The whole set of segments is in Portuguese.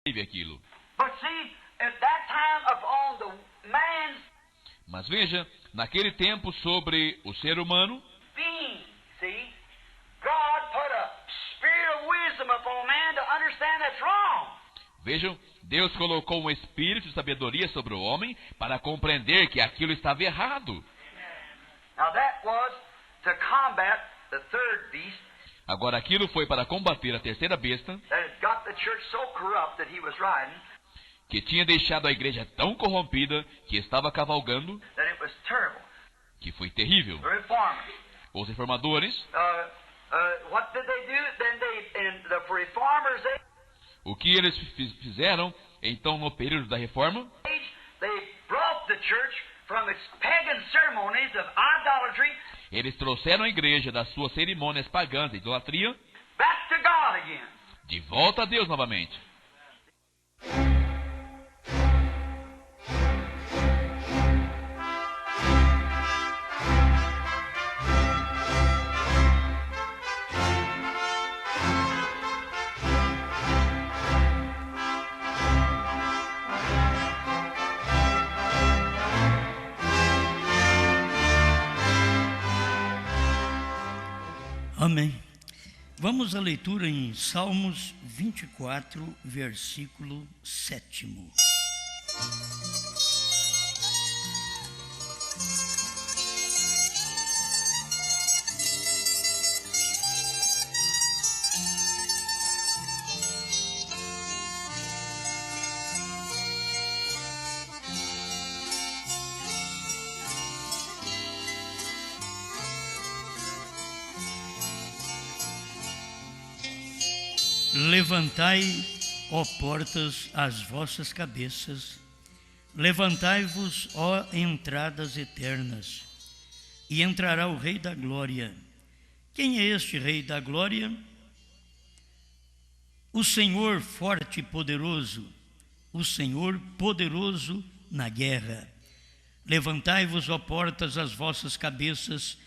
teve aquilo. But see, at that time upon the man's Mas veja, naquele tempo sobre o ser humano, being, see, God put a spirit of wisdom upon man to understand that's wrong. vejam, Deus colocou um espírito de sabedoria sobre o homem para compreender que aquilo estava errado. Now that was to combat the third beast Agora aquilo foi para combater a terceira besta, that had got the church so corrupt that he was riding, que tinha deixado a igreja tão corrompida que estava cavalgando, that it was terrible. que foi terrível. The reformers. Os reformadores, What did they do? Then the reformers, o que eles fizeram, então, no período da reforma? they brought the church from its pagan ceremonies of idolatry Eles trouxeram a igreja das suas cerimônias pagãs e idolatria back to God again. de volta a Deus novamente. Amém. Vamos à leitura em Salmos 24, versículo 7. Levantai, ó portas, as vossas cabeças, levantai-vos, ó entradas eternas, e entrará o Rei da Glória. Quem é este Rei da Glória? O Senhor forte e poderoso, o Senhor poderoso na guerra. Levantai-vos, ó portas, as vossas cabeças,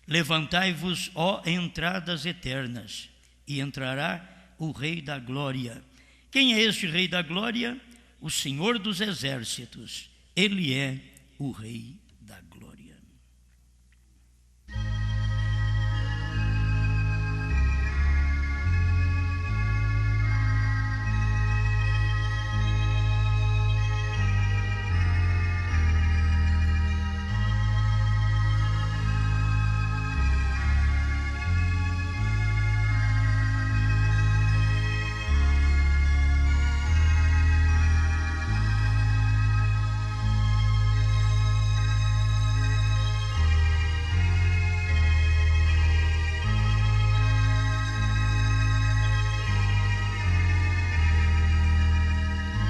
levantai-vos, ó entradas eternas, e entrará o Rei da Glória. Quem é este Rei da Glória? O Senhor dos Exércitos. Ele é o Rei da Glória.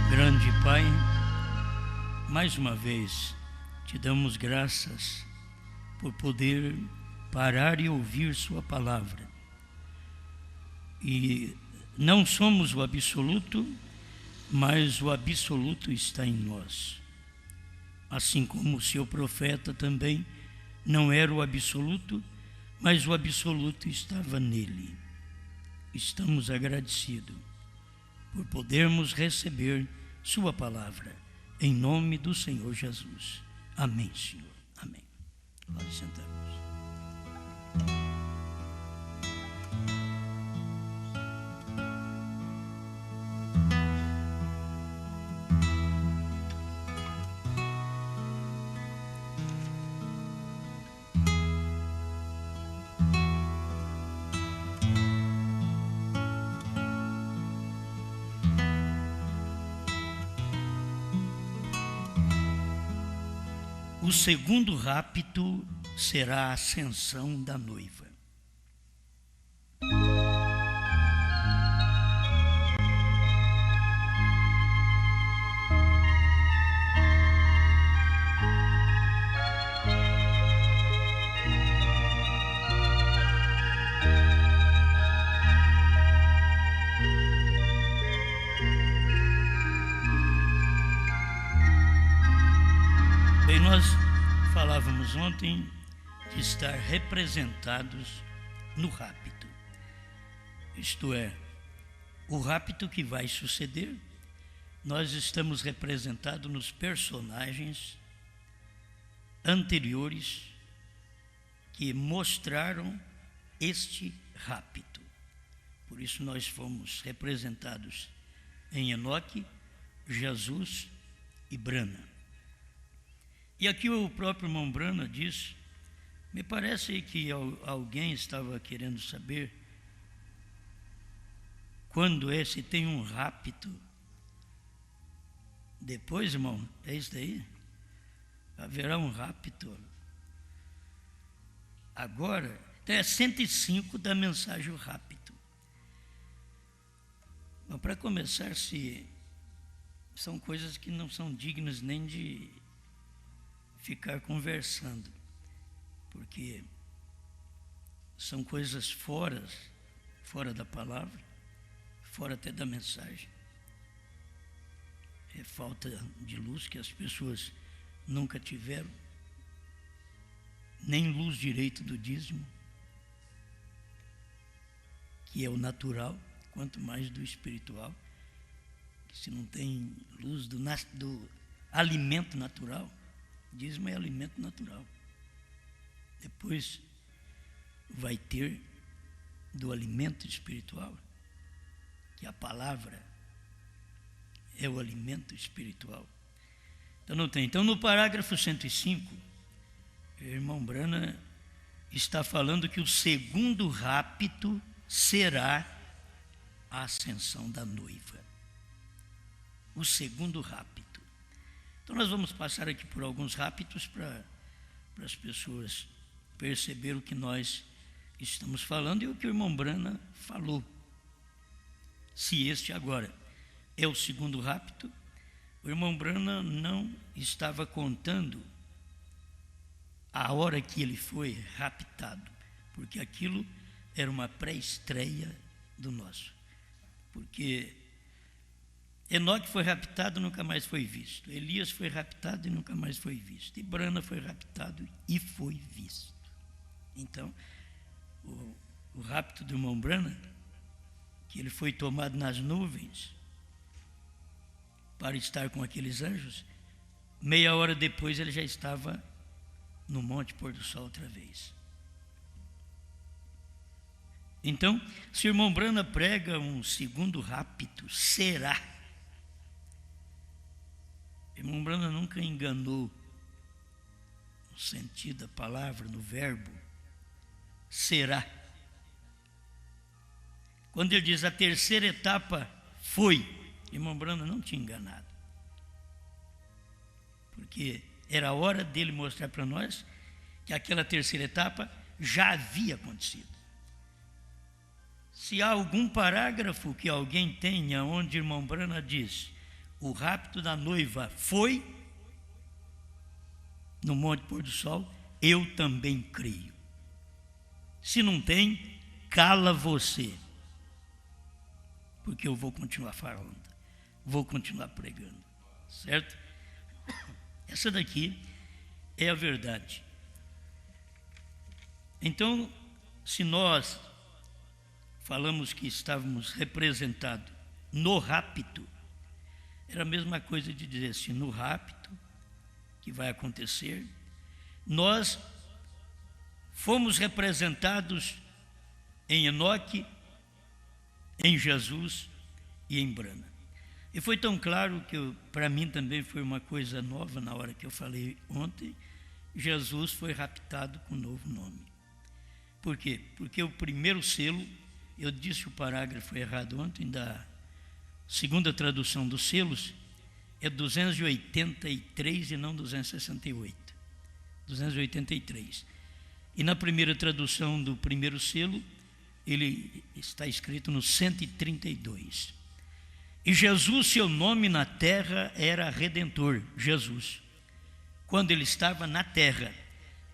Grande Pai, mais uma vez te damos graças por poder parar e ouvir Sua palavra. E não somos o absoluto, mas o absoluto está em nós. Assim como o seu profeta também não era o absoluto, mas o absoluto estava nele. Estamos agradecidos por podermos receber Sua palavra, em nome do Senhor Jesus. Amém, Senhor. Amém. Pode sentar-nos. O segundo rapto será a ascensão da noiva. Bem, nós falávamos ontem de estar representados no rapto. Isto é, o rapto que vai suceder nós estamos representados nos personagens anteriores que mostraram este rapto. Por isso nós fomos representados em Enoque, Jesus e Brana. E aqui o próprio irmão Brana diz, me parece que alguém estava querendo saber quando é, se tem um rapto. Depois, irmão, é isso daí? Haverá um rapto. Agora, então é 105 da mensagem o rapto. Mas para começar, são coisas que não são dignas nem de ficar conversando, porque são coisas fora da palavra, fora até da mensagem. É falta de luz que as pessoas nunca tiveram, nem luz direito do dízimo, que é o natural, quanto mais do espiritual. Se não tem luz do alimento natural, dízimo é alimento natural. Depois vai ter do alimento espiritual, que a palavra é o alimento espiritual. Então não tem. Então no parágrafo 105, o irmão Brana está falando que o segundo rapto será a ascensão da noiva. O segundo rapto. Então nós vamos passar aqui por alguns raptos para as pessoas perceberem o que nós estamos falando e o que o irmão Brana falou. Se este agora é o segundo rapto, o irmão Brana não estava contando a hora que ele foi raptado, porque aquilo era uma pré-estreia do nosso. Porque Enoque foi raptado e nunca mais foi visto. Elias foi raptado e nunca mais foi visto. E Brana foi raptado e foi visto. Então, o rapto do irmão Brana, que ele foi tomado nas nuvens para estar com aqueles anjos, meia hora depois ele já estava no Monte Pôr do Sol outra vez. Então, se o irmão Brana prega um segundo rapto, será. O irmão Brana nunca enganou no sentido da palavra, no verbo. Será. Quando ele diz a terceira etapa foi, irmão Brana não tinha enganado. Porque era a hora dele mostrar para nós que aquela terceira etapa já havia acontecido. Se há algum parágrafo que alguém tenha onde irmão Brana diz o rapto da noiva foi no Monte Pôr do Sol, eu também creio. Se não tem, cala você, porque eu vou continuar falando, vou continuar pregando, certo? Essa daqui é a verdade. Então, se nós falamos que estávamos representados no rapto, era a mesma coisa de dizer assim, no rapto que vai acontecer, nós fomos representados em Enoque, em Jesus e em Brana. E foi tão claro que para mim também foi uma coisa nova na hora que eu falei ontem, Jesus foi raptado com um novo nome. Por quê? Porque o primeiro selo, eu disse o parágrafo errado ontem, da segunda tradução dos selos, é 283 e não 268. 283. E na primeira tradução do primeiro selo, ele está escrito no 132. E Jesus, seu nome na terra era Redentor, Jesus. Quando ele estava na terra,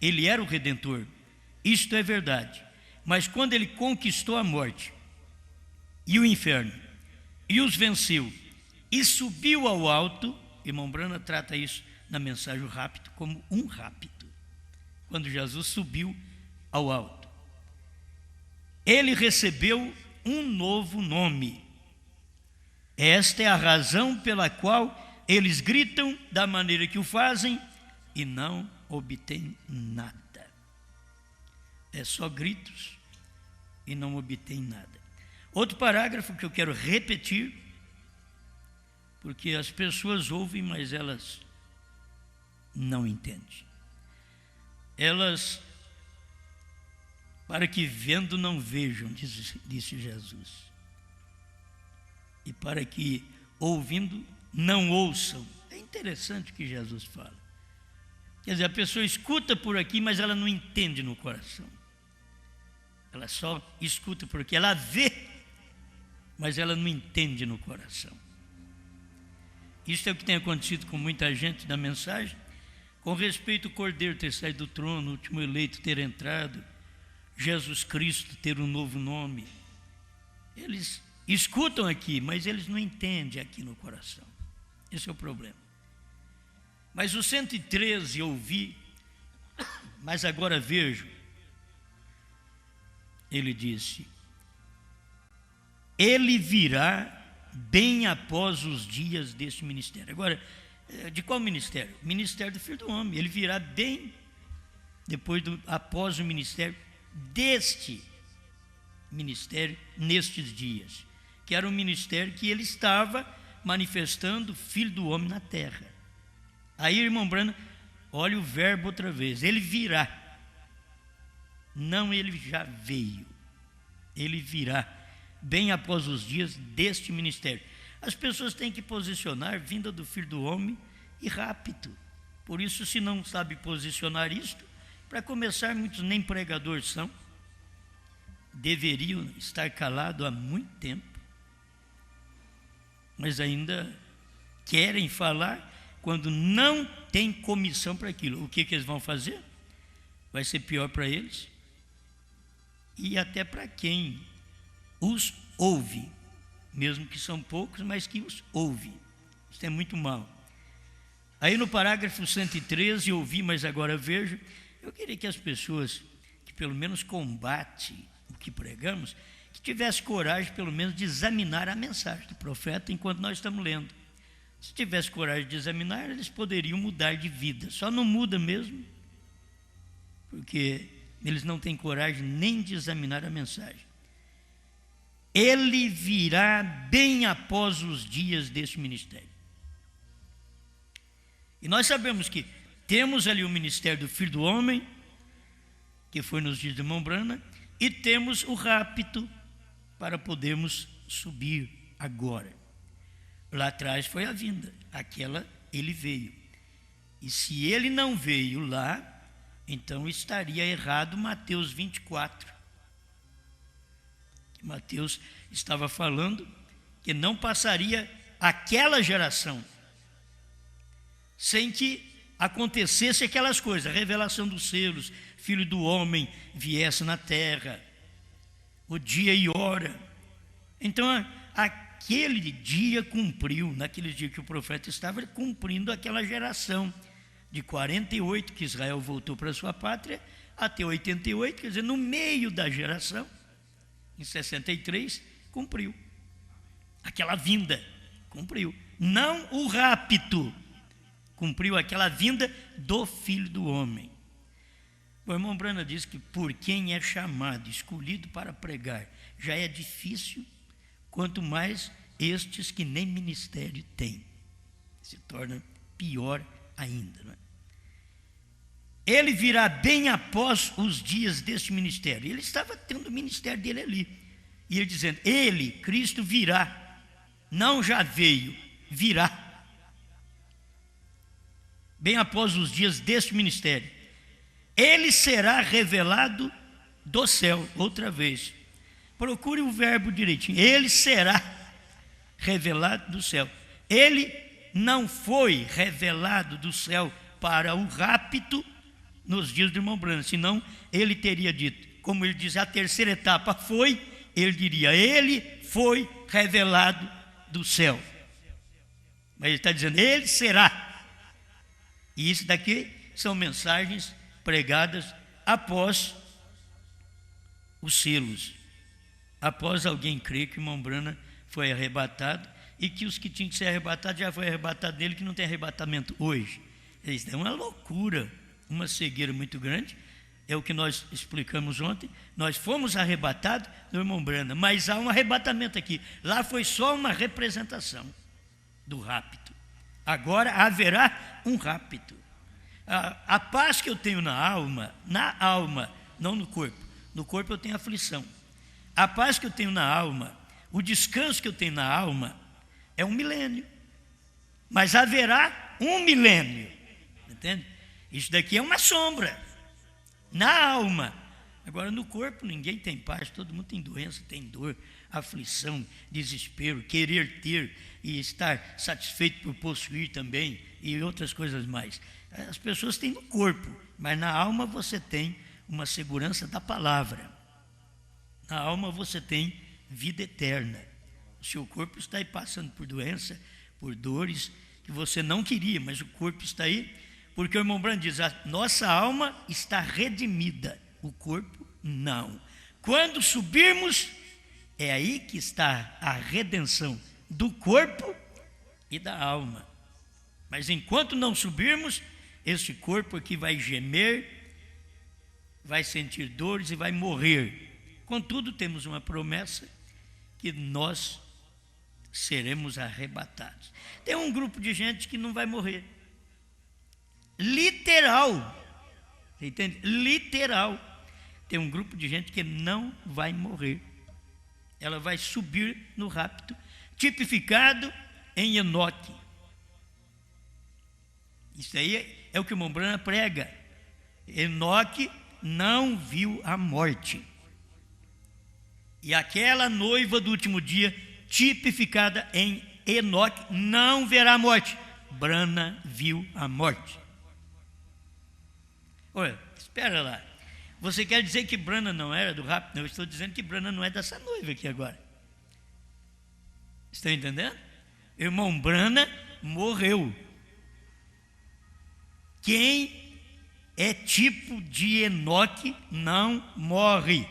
ele era o Redentor. Isto é verdade. Mas quando ele conquistou a morte e o inferno, e os venceu, e subiu ao alto, irmão Brana trata isso na mensagem o rapto como um rapto. Quando Jesus subiu ao alto, ele recebeu um novo nome, Esta é a razão pela qual eles gritam da maneira que o fazem e não obtêm nada. É só gritos e não obtêm nada. Outro parágrafo que eu quero repetir, porque as pessoas ouvem, mas elas não entendem. Elas, para que vendo não vejam, disse Jesus. E para que ouvindo não ouçam. É interessante o que Jesus fala. Quer dizer, a pessoa escuta por aqui, mas ela não entende no coração. Ela só escuta por aqui, ela vê, mas ela não entende no coração. Isso é o que tem acontecido com muita gente da mensagem, com respeito ao Cordeiro ter saído do trono, o último eleito ter entrado, Jesus Cristo ter um novo nome. Eles escutam aqui, mas eles não entendem aqui no coração. Esse é o problema. Mas o 113 eu ouvi, mas agora vejo. Ele disse: ele virá bem após os dias deste ministério. Agora, de qual ministério? Ministério do Filho do Homem. Ele virá bem após o ministério deste ministério, nestes dias, que era um ministério que ele estava manifestando o Filho do Homem na terra. Aí, irmão Branham, olha o verbo outra vez, ele virá. Não, ele já veio. Ele virá bem após os dias deste ministério. As pessoas têm que posicionar vinda do Filho do Homem e rápido. Por isso, se não sabe posicionar isto, para começar, muitos nem pregadores são, deveriam estar calados há muito tempo, mas ainda querem falar quando não tem comissão para aquilo. O que eles vão fazer? Vai ser pior para eles e até para quem os ouve, mesmo que são poucos, mas que os ouve. Isso é muito mal. Aí no parágrafo 113, eu ouvi, mas agora vejo, eu queria que as pessoas que pelo menos combatem o que pregamos, que tivesse coragem pelo menos de examinar a mensagem do profeta enquanto nós estamos lendo. Se tivesse coragem de examinar, eles poderiam mudar de vida. Só não muda mesmo, porque eles não têm coragem nem de examinar a mensagem. Ele virá bem após os dias deste ministério. E nós sabemos que temos ali o ministério do Filho do Homem, que foi nos dias de irmão Branham, e temos o rapto para podermos subir agora. Lá atrás foi a vinda, aquela ele veio. E se ele não veio lá, então estaria errado Mateus 24. Mateus estava falando que não passaria aquela geração sem que acontecesse aquelas coisas, a revelação dos selos, Filho do Homem viesse na terra, o dia e hora. Então, aquele dia cumpriu, naquele dia que o profeta estava cumprindo aquela geração de 48, que Israel voltou para sua pátria, até 88, quer dizer, no meio da geração, em 63, cumpriu. Aquela vinda, cumpriu. Não o rapto, cumpriu aquela vinda do Filho do Homem. O irmão Branham diz que por quem é chamado, escolhido para pregar, já é difícil, quanto mais estes que nem ministério têm. Se torna pior ainda. Não é? Ele virá bem após os dias deste ministério. Ele estava tendo o ministério dele ali. E ele dizendo, ele, Cristo, virá. Não já veio, virá. Bem após os dias deste ministério. Ele será revelado do céu, outra vez. Procure o verbo direitinho. Ele será revelado do céu. Ele não foi revelado do céu para o rapto nos dias do irmão Branham, senão ele teria dito, como ele diz, a terceira etapa foi, ele diria, ele foi revelado do céu. Mas ele está dizendo, ele será. E isso daqui são mensagens pregadas após os selos. Após alguém crer que o irmão Branham foi arrebatado e que os que tinham que ser arrebatados já foi arrebatado dele, que não tem arrebatamento hoje. Isso é uma loucura, uma cegueira muito grande. É o que nós explicamos ontem. Nós fomos arrebatados do irmão Brana, mas há um arrebatamento aqui. Lá foi só uma representação do rapto. Agora haverá um rapto. A paz que eu tenho na alma, não no corpo. No corpo eu tenho aflição. A paz que eu tenho na alma, o descanso que eu tenho na alma, é um milênio. Mas haverá um milênio. Entende? Isso daqui é uma sombra. Na alma. Agora no corpo ninguém tem paz, todo mundo tem doença, tem dor, aflição, desespero, querer ter e estar satisfeito por possuir também e outras coisas mais. As pessoas têm no corpo, mas na alma você tem uma segurança da palavra. Na alma você tem vida eterna. O seu corpo está aí passando por doença, por dores que você não queria, mas o corpo está aí. Porque o irmão Branham diz, a nossa alma está redimida, o corpo não. Quando subirmos, é aí que está a redenção do corpo e da alma. Mas enquanto não subirmos, esse corpo aqui vai gemer, vai sentir dores e vai morrer. Contudo, temos uma promessa que nós seremos arrebatados. Tem um grupo de gente que não vai morrer. Literal, você entende? Literal. Tem um grupo de gente que não vai morrer. Ela vai subir no rapto, tipificado em Enoque. Isso aí é o que o irmão Branham prega. Enoque não viu a morte. E aquela noiva do último dia, tipificada em Enoque, não verá a morte. Branham viu a morte. Olha, espera lá. Você quer dizer que Branham não era do rapto? Não, eu estou dizendo que Branham não é dessa noiva aqui agora. Estão entendendo? Irmão Branham morreu. Quem é tipo de Enoque não morre.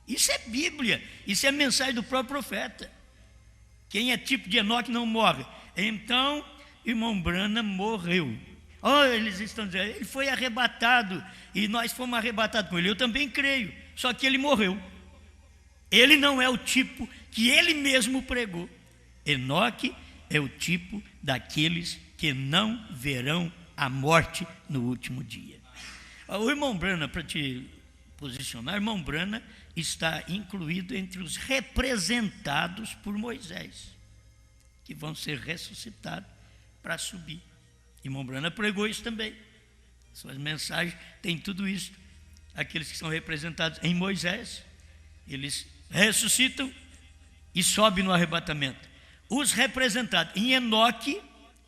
Isso é Bíblia, isso é a mensagem do próprio profeta. Quem é tipo de Enoque não morre. Então, irmão Branham morreu. Oh, eles estão dizendo, ele foi arrebatado e nós fomos arrebatados com ele. Eu também creio, só que ele morreu. Ele não é o tipo que ele mesmo pregou. Enoque é o tipo daqueles que não verão a morte no último dia. O irmão Branham, para te posicionar, o irmão Branham está incluído entre os representados por Moisés, que vão ser ressuscitados para subir. Irmão Branham pregou isso também. Suas mensagens têm tudo isso. Aqueles que são representados em Moisés, eles ressuscitam e sobem no arrebatamento. Os representados em Enoque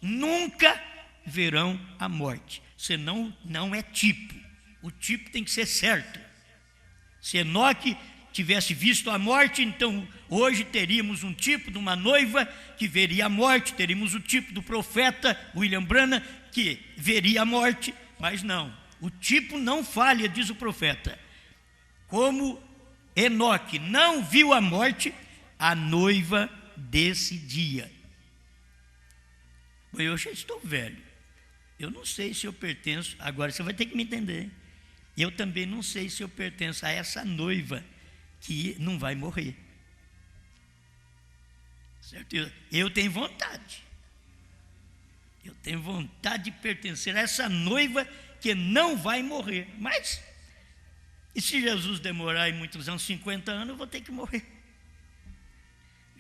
nunca verão a morte. Senão não é tipo. O tipo tem que ser certo. Se Enoque tivesse visto a morte, então hoje teríamos um tipo de uma noiva que veria a morte, teríamos o tipo do profeta William Branham que veria a morte, mas não, o tipo não falha, diz o profeta. Como Enoque não viu a morte, a noiva desse dia. Eu já estou velho, eu não sei se eu pertenço, agora você vai ter que me entender, eu também não sei se eu pertenço a essa noiva que não vai morrer. Certo? Eu tenho vontade. Eu tenho vontade de pertencer a essa noiva que não vai morrer. Mas, e se Jesus demorar em muitos anos, 50 anos, eu vou ter que morrer.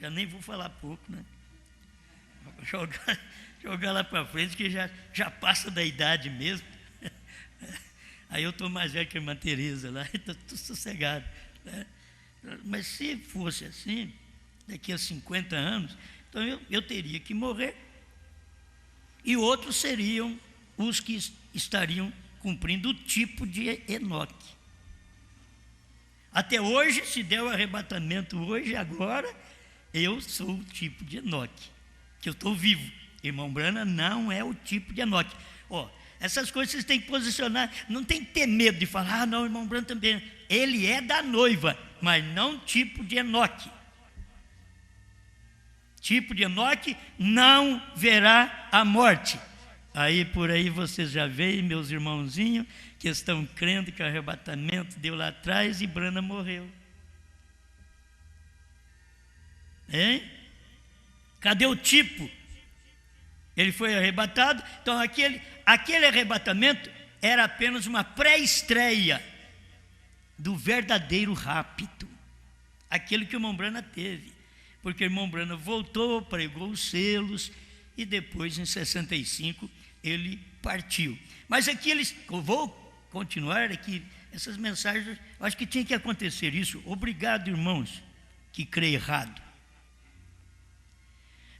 Já nem vou falar pouco, né? Jogar lá para frente, que já passa da idade mesmo. Aí eu estou mais velho que a irmã Tereza lá, estou sossegado, né? Mas se fosse assim, daqui a 50 anos, então eu teria que morrer. E outros seriam os que estariam cumprindo o tipo de Enoque. Até hoje, se der o arrebatamento hoje, agora, eu sou o tipo de Enoque, que eu estou vivo. Irmão Branham não é o tipo de Enoque. Essas coisas vocês têm que posicionar, não tem que ter medo de falar, não, irmão Branham também. Ele é da noiva, mas não tipo de Enoque. tipo de Enoque, não verá a morte. Aí por aí vocês já veem, meus irmãozinhos, que estão crendo que o arrebatamento deu lá atrás e Brana morreu. Hein? Cadê o tipo? Ele foi arrebatado. Então aquele arrebatamento era apenas uma pré-estreia do verdadeiro rapto, aquele que o irmão Brana teve, porque o irmão Brana voltou, pregou os selos e depois em 65 ele partiu. Mas aqui eu vou continuar aqui essas mensagens. Eu acho que tinha que acontecer isso. Obrigado, irmãos que creem errado,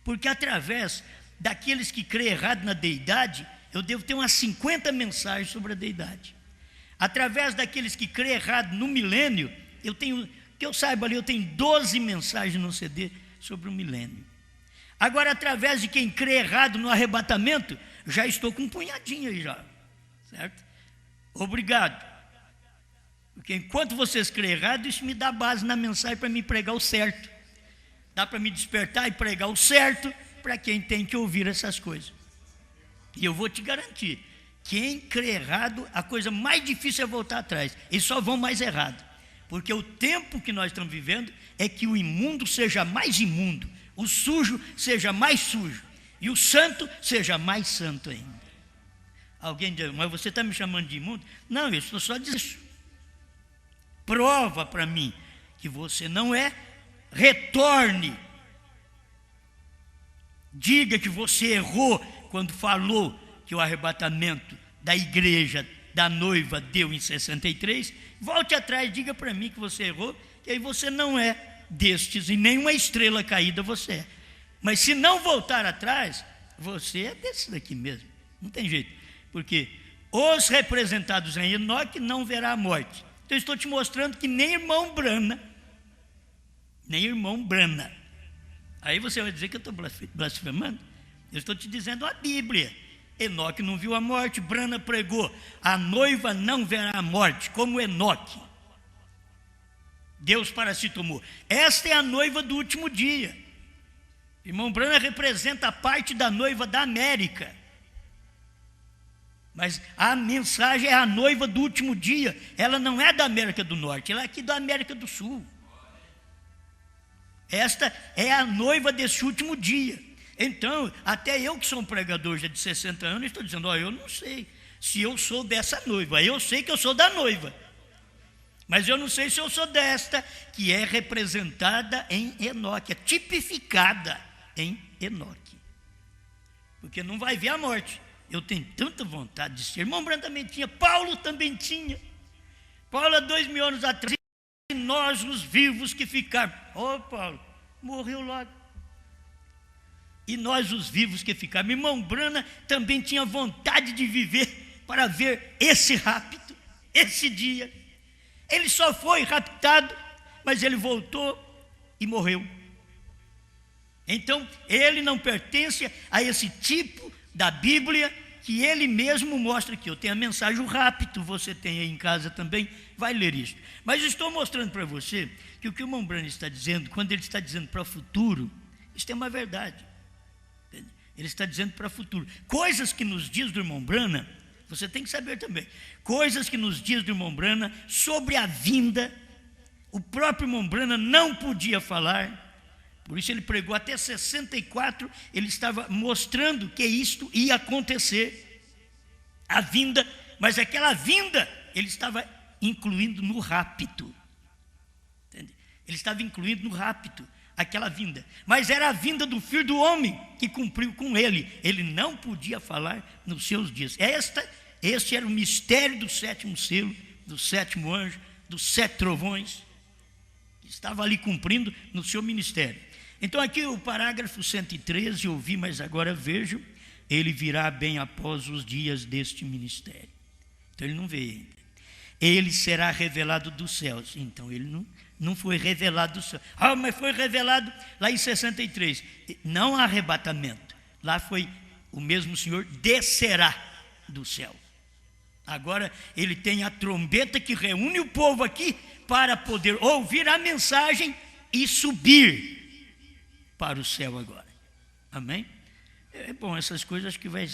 porque através daqueles que creem errado na deidade, eu devo ter umas 50 mensagens sobre a deidade. Através daqueles que creem errado no milênio, que eu saiba ali, eu tenho 12 mensagens no CD sobre o milênio. Agora, através de quem crê errado no arrebatamento, já estou com um punhadinho aí já, certo? Obrigado. Porque enquanto vocês creem errado, isso me dá base na mensagem para me pregar o certo. Dá para me despertar e pregar o certo para quem tem que ouvir essas coisas. E eu vou te garantir, quem crê errado, a coisa mais difícil é voltar atrás. Eles só vão mais errado. Porque o tempo que nós estamos vivendo é que o imundo seja mais imundo, o sujo seja mais sujo e o santo seja mais santo ainda. Alguém diz, mas você está me chamando de imundo? Não, eu estou só dizendo isso. Prova para mim que você não é, retorne. Diga que você errou quando falou que o arrebatamento da igreja, da noiva, deu em 63. Volte atrás, diga para mim que você errou, que aí você não é destes, e nenhuma estrela caída você é. Mas se não voltar atrás, você é desses daqui mesmo. Não tem jeito. Porque os representados em Enoque não verá a morte. Então eu estou te mostrando que nem irmão Brana. Aí você vai dizer que eu estou blasfemando? Eu estou te dizendo a Bíblia. Enoque não viu a morte, Brana pregou, a noiva não verá a morte, como Enoque. Deus para si tomou. Esta é a noiva do último dia. Irmão Brana representa a parte da noiva da América. Mas a mensagem é a noiva do último dia. Ela não é da América do Norte, ela é aqui da América do Sul. Esta é a noiva desse último dia. Então, até eu que sou um pregador já de 60 anos, estou dizendo, eu não sei se eu sou dessa noiva. Eu sei que eu sou da noiva, mas eu não sei se eu sou desta, que é representada em Enoque, é tipificada em Enoque. Porque não vai ver a morte. Eu tenho tanta vontade de ser. Irmão Branco também tinha, Paulo também tinha. Paulo, há 2000 anos atrás, e nós os vivos que ficaram. Paulo, morreu logo. E nós os vivos que ficaram. Irmão Brana também tinha vontade de viver para ver esse rapto, esse dia. Ele só foi raptado, mas ele voltou e morreu. Então, ele não pertence a esse tipo da Bíblia que ele mesmo mostra aqui. Eu tenho a mensagem, o rapto, você tem aí em casa também, vai ler isso. Mas estou mostrando para você que o que o irmão Brana está dizendo, quando ele está dizendo para o futuro, isso é uma verdade. Ele está dizendo para o futuro. Coisas que nos diz do irmão Brana, você tem que saber também. Coisas que nos diz do irmão Brana sobre a vinda, o próprio irmão Brana não podia falar. Por isso ele pregou até 64, ele estava mostrando que isto ia acontecer. A vinda, mas aquela vinda, ele estava incluindo no rapto. Entende? Ele estava incluindo no rapto aquela vinda. Mas era a vinda do Filho do Homem que cumpriu com ele. Ele não podia falar nos seus dias. Este era o mistério do sétimo selo, do sétimo anjo, dos 7 trovões, que estava ali cumprindo no seu ministério. Então aqui o parágrafo 113, eu vi, mas agora vejo, ele virá bem após os dias deste ministério. Então ele não veio ainda. Ele será revelado dos céus. Então ele não foi revelado do céu. Mas foi revelado lá em 63. Não há arrebatamento. Lá foi o mesmo Senhor descerá do céu. Agora ele tem a trombeta que reúne o povo aqui para poder ouvir a mensagem e subir. para o céu agora. Amém? É bom, essas coisas acho que vai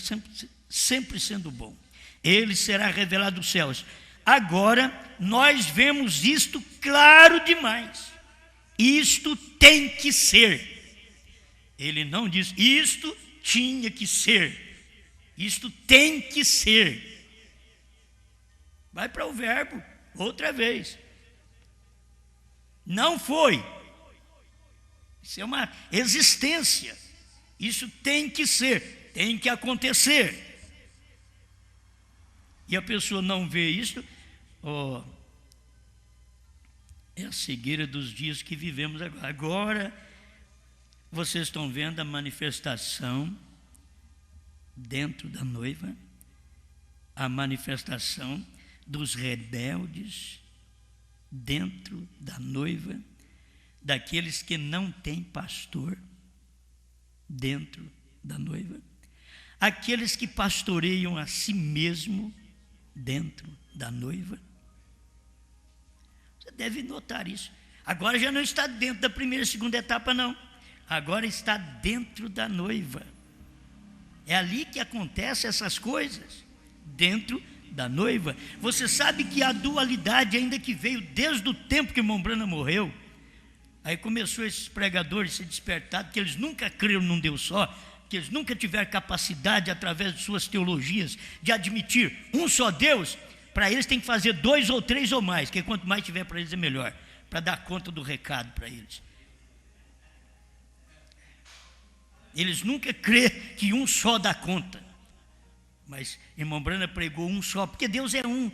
sempre sendo bom. Ele será revelado dos céus. Agora, nós vemos isto claro demais. Isto tem que ser. Ele não diz, isto tinha que ser. Isto tem que ser. Vai para o verbo, outra vez. Não foi. Isso é uma existência. Isso tem que ser, tem que acontecer. E a pessoa não vê isso, é a cegueira dos dias que vivemos agora. Agora, vocês estão vendo a manifestação dentro da noiva, a manifestação dos rebeldes dentro da noiva, daqueles que não têm pastor dentro da noiva, aqueles que pastoreiam a si mesmo dentro da noiva. Você deve notar isso. Agora já não está dentro da primeira e segunda etapa, não. Agora está dentro da noiva. É ali que acontecem essas coisas, dentro da noiva. Você sabe que a dualidade, ainda que veio desde o tempo que irmão Branham morreu, aí começou esses pregadores a se despertar, que eles nunca creram num Deus só, que eles nunca tiveram capacidade, através de suas teologias, de admitir um só Deus. Para eles tem que fazer 2 ou 3 ou mais, que quanto mais tiver para eles é melhor, para dar conta do recado para eles. Eles nunca crê que um só dá conta. Mas irmão Branham pregou um só, porque Deus é um.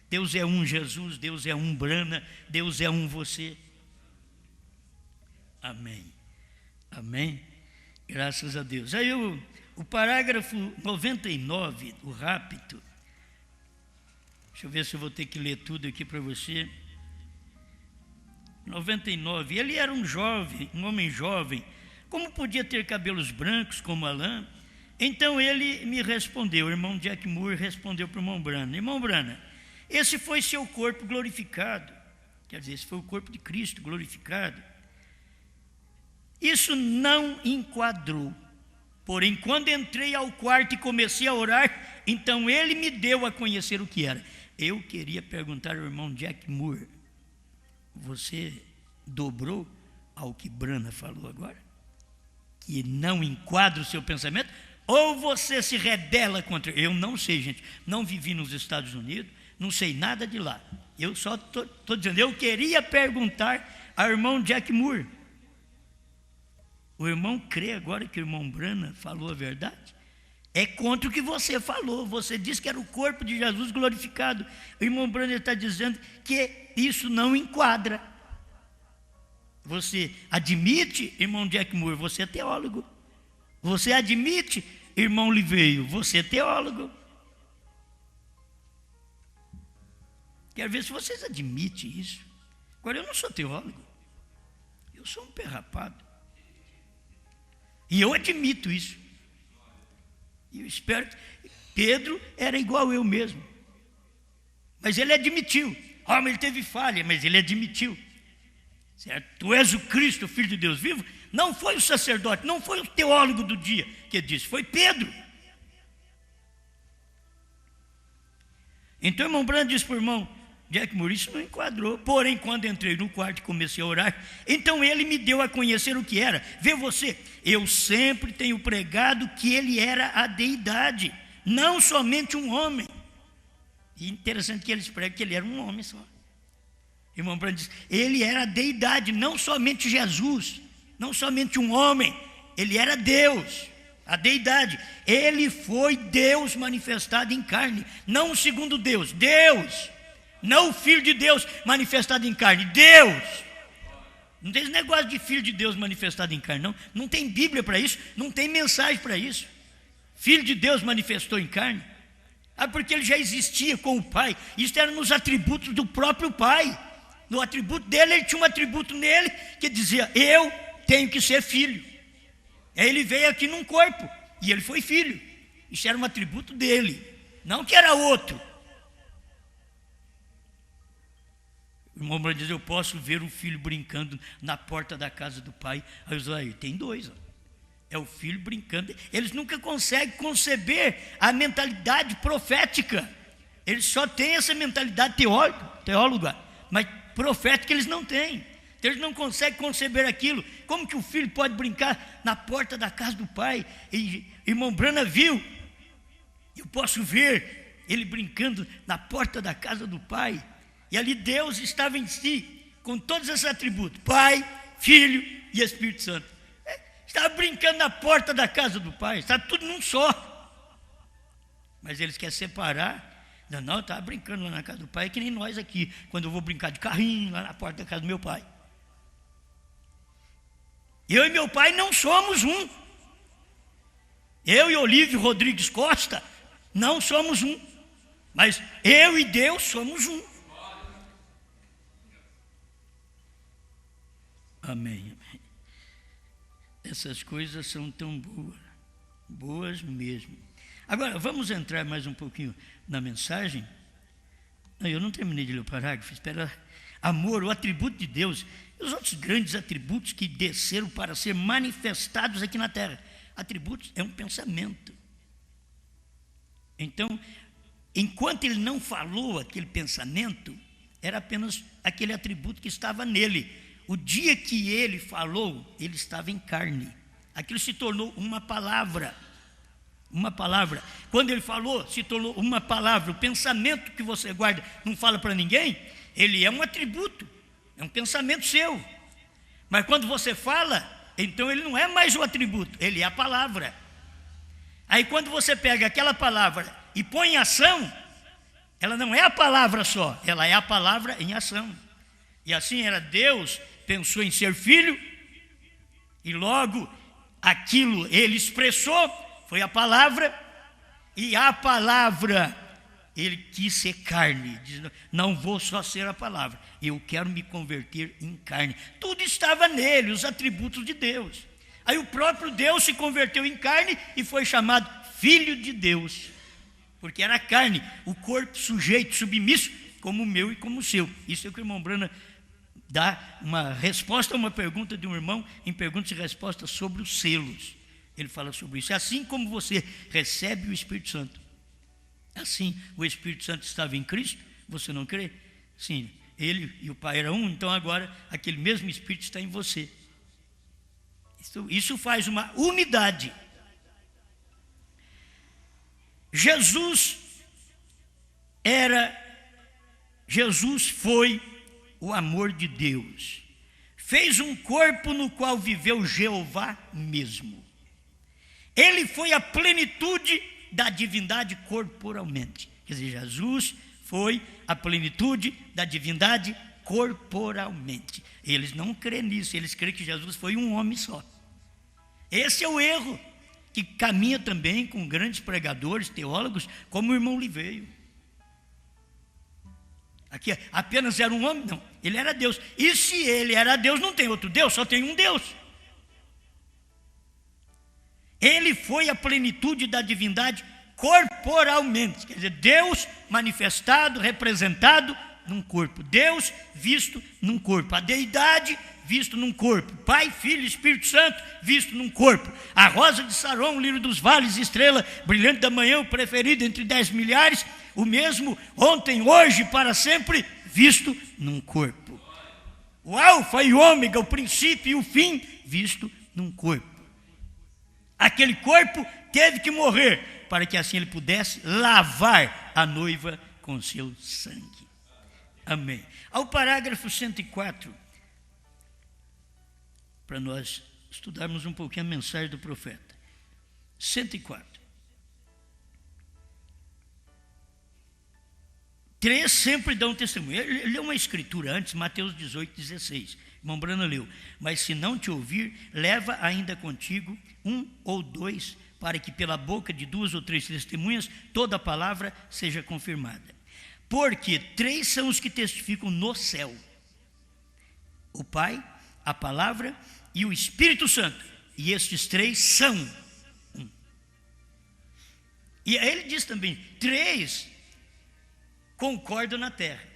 Deus é um Jesus, Deus é um Branham, Deus é um você. Amém. Amém. Graças a Deus. Aí o parágrafo 99, o rápido. Deixa eu ver se eu vou ter que ler tudo aqui para você. 99. Ele era um jovem, um homem jovem. Como podia ter cabelos brancos como a lã? Então ele me respondeu, o irmão Jack Moore respondeu para o irmão Branham: irmão Branham, esse foi seu corpo glorificado. Quer dizer, esse foi o corpo de Cristo glorificado. Isso não enquadrou. Porém, quando entrei ao quarto e comecei a orar, então ele me deu a conhecer o que era. Eu queria perguntar ao irmão Jack Moore: você dobrou ao que Branham falou agora? Que não enquadra o seu pensamento? Ou você se rebela contra... Eu não sei, gente, não vivi nos Estados Unidos, não sei nada de lá. Eu só estou dizendo, eu queria perguntar ao irmão Jack Moore. O irmão crê agora que o irmão Branham falou a verdade? É contra o que você falou. Você disse que era o corpo de Jesus glorificado. O irmão Branham está dizendo que isso não enquadra. Você admite, irmão Jack Moore, você é teólogo. Você admite, irmão Liveio, você é teólogo. Quero ver se vocês admitem isso. Agora, eu não sou teólogo. Eu sou um perrapado. E eu admito isso. E eu espero que Pedro era igual eu mesmo. Mas ele admitiu. Mas ele teve falha, mas ele admitiu. Certo? Tu és o Cristo, o Filho de Deus vivo. Não foi o sacerdote, não foi o teólogo do dia que disse, foi Pedro. Então o irmão Branham disse para o irmão Jack Moore, isso não enquadrou. Porém, quando entrei no quarto e comecei a orar, então ele me deu a conhecer o que era. Vê você, eu sempre tenho pregado que ele era a deidade, não somente um homem. E interessante que eles pregam que ele era um homem só. O irmão Branham diz, ele era a deidade, não somente Jesus, não somente um homem, ele era Deus, a deidade. Ele foi Deus manifestado em carne, não o segundo Deus, Deus, não o Filho de Deus manifestado em carne, Deus. Não tem esse negócio de Filho de Deus manifestado em carne, não. Não tem Bíblia para isso, não tem mensagem para isso. Filho de Deus manifestou em carne. Porque ele já existia com o Pai. Isso era nos atributos do próprio Pai. No atributo dele, ele tinha um atributo nele que dizia, eu tenho que ser filho. Aí ele veio aqui num corpo e ele foi filho. Isso era um atributo dele, não que era outro. O O irmão Branham diz: eu posso ver o filho brincando na porta da casa do pai. Aí eu digo: aí tem dois, ó. É o filho brincando. Eles nunca conseguem conceber a mentalidade profética. Eles só têm essa mentalidade teóloga, mas profética eles não têm. Então eles não conseguem conceber aquilo. Como que o filho pode brincar na porta da casa do pai? E irmão Branham viu. Eu posso ver ele brincando na porta da casa do pai. E ali Deus estava em si, com todos esses atributos: Pai, Filho e Espírito Santo. Estava brincando na porta da casa do pai, está tudo num só. Mas eles querem separar. Não, estava brincando lá na casa do pai, é que nem nós aqui, quando eu vou brincar de carrinho lá na porta da casa do meu pai. Eu e meu pai não somos um. Eu e Olívio Rodrigues Costa não somos um. Mas eu e Deus somos um. Amém, amém. Essas coisas são tão boas, boas mesmo. Agora, vamos entrar mais um pouquinho na mensagem. Não, eu não terminei de ler o parágrafo. Espera. Amor, o atributo de Deus, os outros grandes atributos que desceram para ser manifestados aqui na terra. Atributos é um pensamento. Então, enquanto ele não falou aquele pensamento, era apenas aquele atributo que estava nele. O dia que ele falou, ele estava em carne. Aquilo se tornou uma palavra. Uma palavra. Quando ele falou, se tornou uma palavra. O pensamento que você guarda, não fala para ninguém, ele é um atributo. É um pensamento seu. Mas quando você fala, então ele não é mais o atributo, ele é a palavra. Aí quando você pega aquela palavra e põe em ação, ela não é a palavra só, ela é a palavra em ação. E assim era Deus. Pensou em ser filho, e logo aquilo ele expressou, foi a palavra, e a palavra, ele quis ser carne, diz: não vou só ser a palavra, eu quero me converter em carne. Tudo estava nele, os atributos de Deus. Aí o próprio Deus se converteu em carne e foi chamado Filho de Deus, porque era carne, o corpo sujeito, submisso, como o meu e como o seu. Isso é o que o irmão Branham dá uma resposta a uma pergunta de um irmão em perguntas e respostas sobre os selos. Ele fala sobre isso. Assim como você recebe o Espírito Santo, assim o Espírito Santo estava em Cristo, você não crê? Sim, ele e o Pai eram um, então agora aquele mesmo Espírito está em você. Isso faz uma unidade. Jesus foi o amor de Deus. Fez um corpo no qual viveu Jeová mesmo. Ele foi a plenitude da divindade corporalmente. Quer dizer, Jesus foi a plenitude da divindade corporalmente. Eles não creem nisso, eles creem que Jesus foi um homem só. Esse é o erro que caminha também com grandes pregadores, teólogos, como o irmão Liveio. Aqui apenas era um homem? Não, ele era Deus. E se ele era Deus, não tem outro Deus, só tem um Deus. Ele foi a plenitude da divindade corporalmente. Quer dizer, Deus manifestado, representado num corpo. Deus visto num corpo. A deidade visto num corpo. Pai, Filho e Espírito Santo visto num corpo. A rosa de Saron, o lírio dos vales, estrela brilhante da manhã, o preferido entre 10 milhares, o mesmo ontem, hoje, para sempre, visto num corpo. O alfa e o ômega, o princípio e o fim, visto num corpo. Aquele corpo teve que morrer, para que assim ele pudesse lavar a noiva com seu sangue. Amém. Ao parágrafo 104, para nós estudarmos um pouquinho a mensagem do profeta. 104. 3 sempre dão testemunho. Ele leu uma escritura antes, Mateus 18, 16. Irmão Branham leu: mas se não te ouvir, leva ainda contigo 1 ou 2, para que pela boca de 2 ou 3 testemunhas toda a palavra seja confirmada. Porque 3 são os que testificam no céu: o Pai, a palavra e o Espírito Santo. E estes 3 são um. E aí ele diz também: 3 concordam na terra.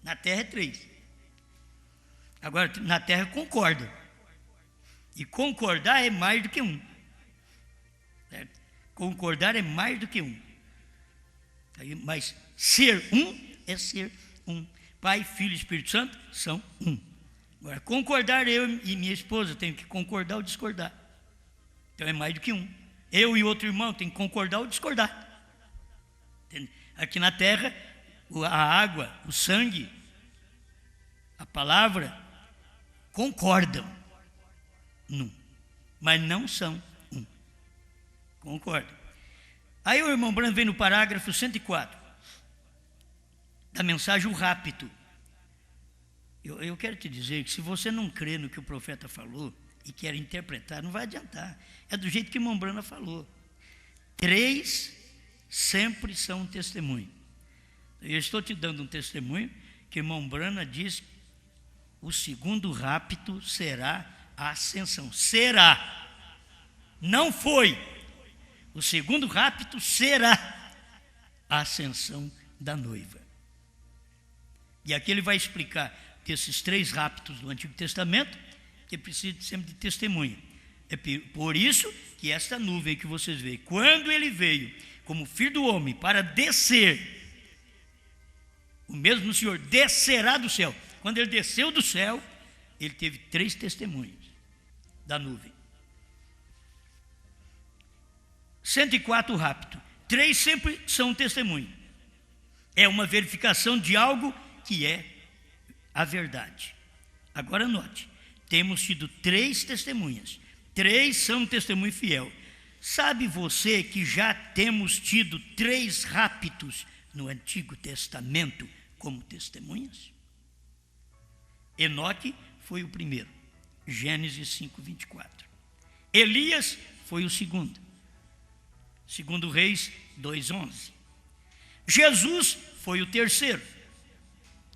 Na terra é 3. Agora, na terra concorda. E concordar é mais do que um. Certo? Concordar é mais do que um. Mas ser um é ser um. Pai, Filho e Espírito Santo são um. Agora, concordar, eu e minha esposa tenho que concordar ou discordar. Então é mais do que um. Eu e outro irmão tem que concordar ou discordar. Entende? Aqui na terra, a água, o sangue, a palavra concordam num, mas não são um. Concordam. Aí o irmão Branham vem no parágrafo 104 da mensagem O Rapto. Eu quero te dizer que se você não crê no que o profeta falou e quer interpretar, não vai adiantar. É do jeito que o irmão Branham falou. 3 sempre são um testemunho. Eu estou te dando um testemunho que o irmão Branham diz: o segundo rapto será a ascensão. Será. Não foi. O segundo rapto será a ascensão da noiva. E aqui ele vai explicar desses 3 raptos do Antigo Testamento, que precisa sempre de testemunha. É por isso que esta nuvem que vocês veem, quando ele veio como Filho do Homem para descer, o mesmo Senhor descerá do céu. Quando ele desceu do céu, ele teve 3 testemunhas da nuvem. 104 rapto. 3 sempre são testemunho. É uma verificação de algo que é a verdade. Agora note, temos tido 3 testemunhas. 3 são um testemunho fiel. Sabe você que já temos tido 3 raptos no Antigo Testamento como testemunhas? Enoque foi o primeiro, Gênesis 5:24. Elias foi o segundo, segundo Reis 2:11. Jesus foi o terceiro,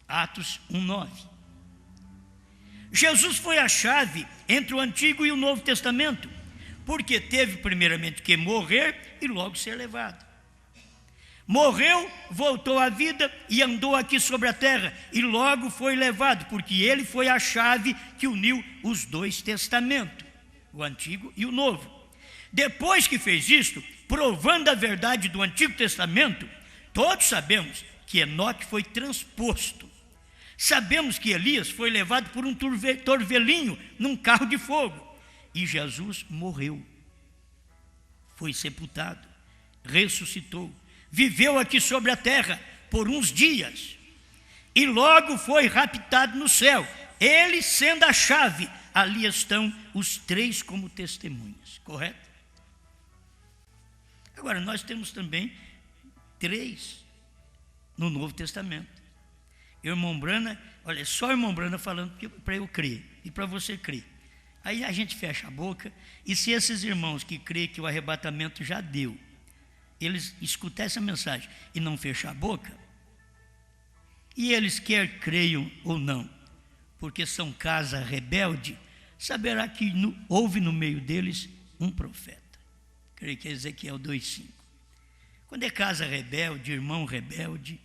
Atos 1:9. Jesus foi a chave entre o Antigo e o Novo Testamento, porque teve primeiramente que morrer e logo ser levado. Morreu, voltou à vida e andou aqui sobre a terra, e logo foi levado, porque ele foi a chave que uniu os 2 testamentos, o Antigo e o Novo. Depois que fez isto, provando a verdade do Antigo Testamento, todos sabemos que Enoque foi transposto. Sabemos que Elias foi levado por um torvelinho num carro de fogo. E Jesus morreu, foi sepultado, ressuscitou, viveu aqui sobre a terra por uns dias e logo foi raptado no céu. Ele sendo a chave, ali estão os 3 como testemunhas, correto? Agora, nós temos também 3 no Novo Testamento. O irmão Branham, olha, só o irmão Branham falando para eu crer e para você crer. Aí a gente fecha a boca, e se esses irmãos que creem que o arrebatamento já deu, eles escutar essa mensagem e não fechar a boca, e eles quer creiam ou não, porque são casa rebelde, saberá que houve no meio deles um profeta. Creio que é Ezequiel 2:5. Quando é casa rebelde, irmão rebelde,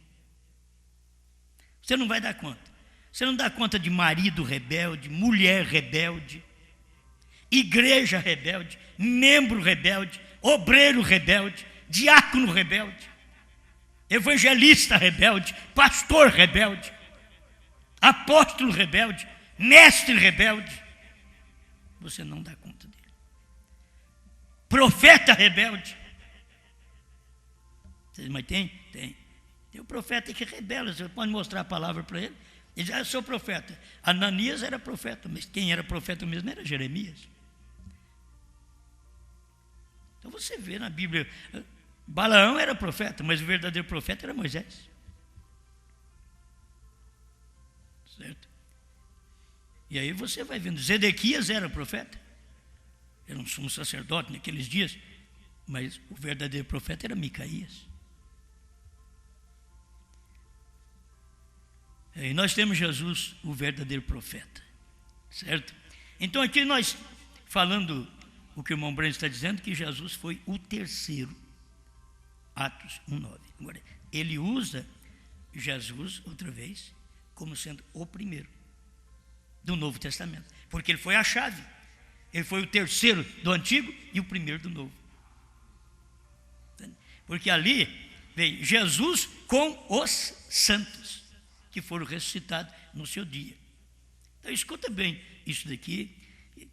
você não vai dar conta. Você não dá conta de marido rebelde, mulher rebelde, igreja rebelde, membro rebelde, obreiro rebelde, diácono rebelde, evangelista rebelde, pastor rebelde, apóstolo rebelde, mestre rebelde. Você não dá conta dele. Profeta rebelde. Mas tem? Tem. Tem o profeta que rebela. Você pode mostrar a palavra para ele. Ele diz: eu sou profeta. Ananias era profeta, mas quem era profeta mesmo era Jeremias. Então você vê na Bíblia, Balaão era profeta, mas o verdadeiro profeta era Moisés. Certo? E aí você vai vendo, Zedequias era profeta, era um sumo sacerdote naqueles dias, mas o verdadeiro profeta era Micaías. E nós temos Jesus, o verdadeiro profeta, certo? Então aqui nós, falando o que o irmão Branham está dizendo, que Jesus foi o terceiro, Atos 1:9. Agora, ele usa Jesus, outra vez, como sendo o primeiro do Novo Testamento, porque ele foi a chave. Ele foi o terceiro do Antigo e o primeiro do Novo. Porque ali veio Jesus com os santos que foram ressuscitados no seu dia. Então escuta bem isso daqui,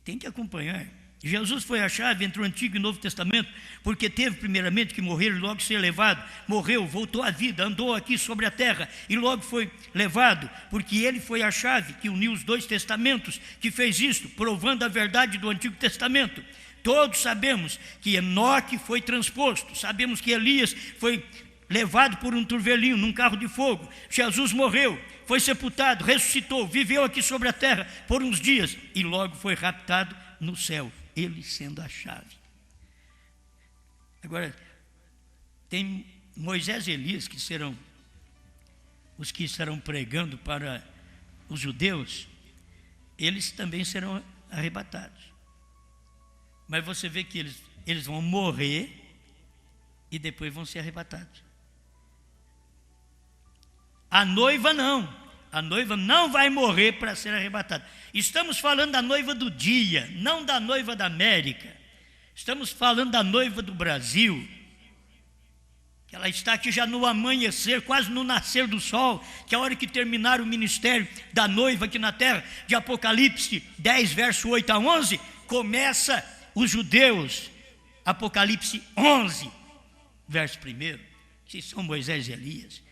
tem que acompanhar. Jesus foi a chave entre o Antigo e o Novo Testamento, porque teve primeiramente que morrer e logo ser levado. Morreu, voltou à vida, andou aqui sobre a terra e logo foi levado, porque ele foi a chave que uniu os dois testamentos, que fez isto, provando a verdade do Antigo Testamento. Todos sabemos que Enoque foi transposto, sabemos que Elias foi levado por um turvelinho num carro de fogo. Jesus morreu, foi sepultado, ressuscitou, viveu aqui sobre a terra por uns dias e logo foi raptado no céu, ele sendo a chave. Agora, tem Moisés e Elias, que serão os que estarão pregando para os judeus, eles também serão arrebatados. Mas você vê que eles vão morrer e depois vão ser arrebatados. A noiva não vai morrer para ser arrebatada. Estamos falando da noiva do dia, não da noiva da América. Estamos falando da noiva do Brasil, que ela está aqui já no amanhecer, quase no nascer do sol, que é a hora que terminar o ministério da noiva aqui na terra, de Apocalipse 10, verso 8 a 11, começa os judeus, Apocalipse 11, verso 1, que são Moisés e Elias.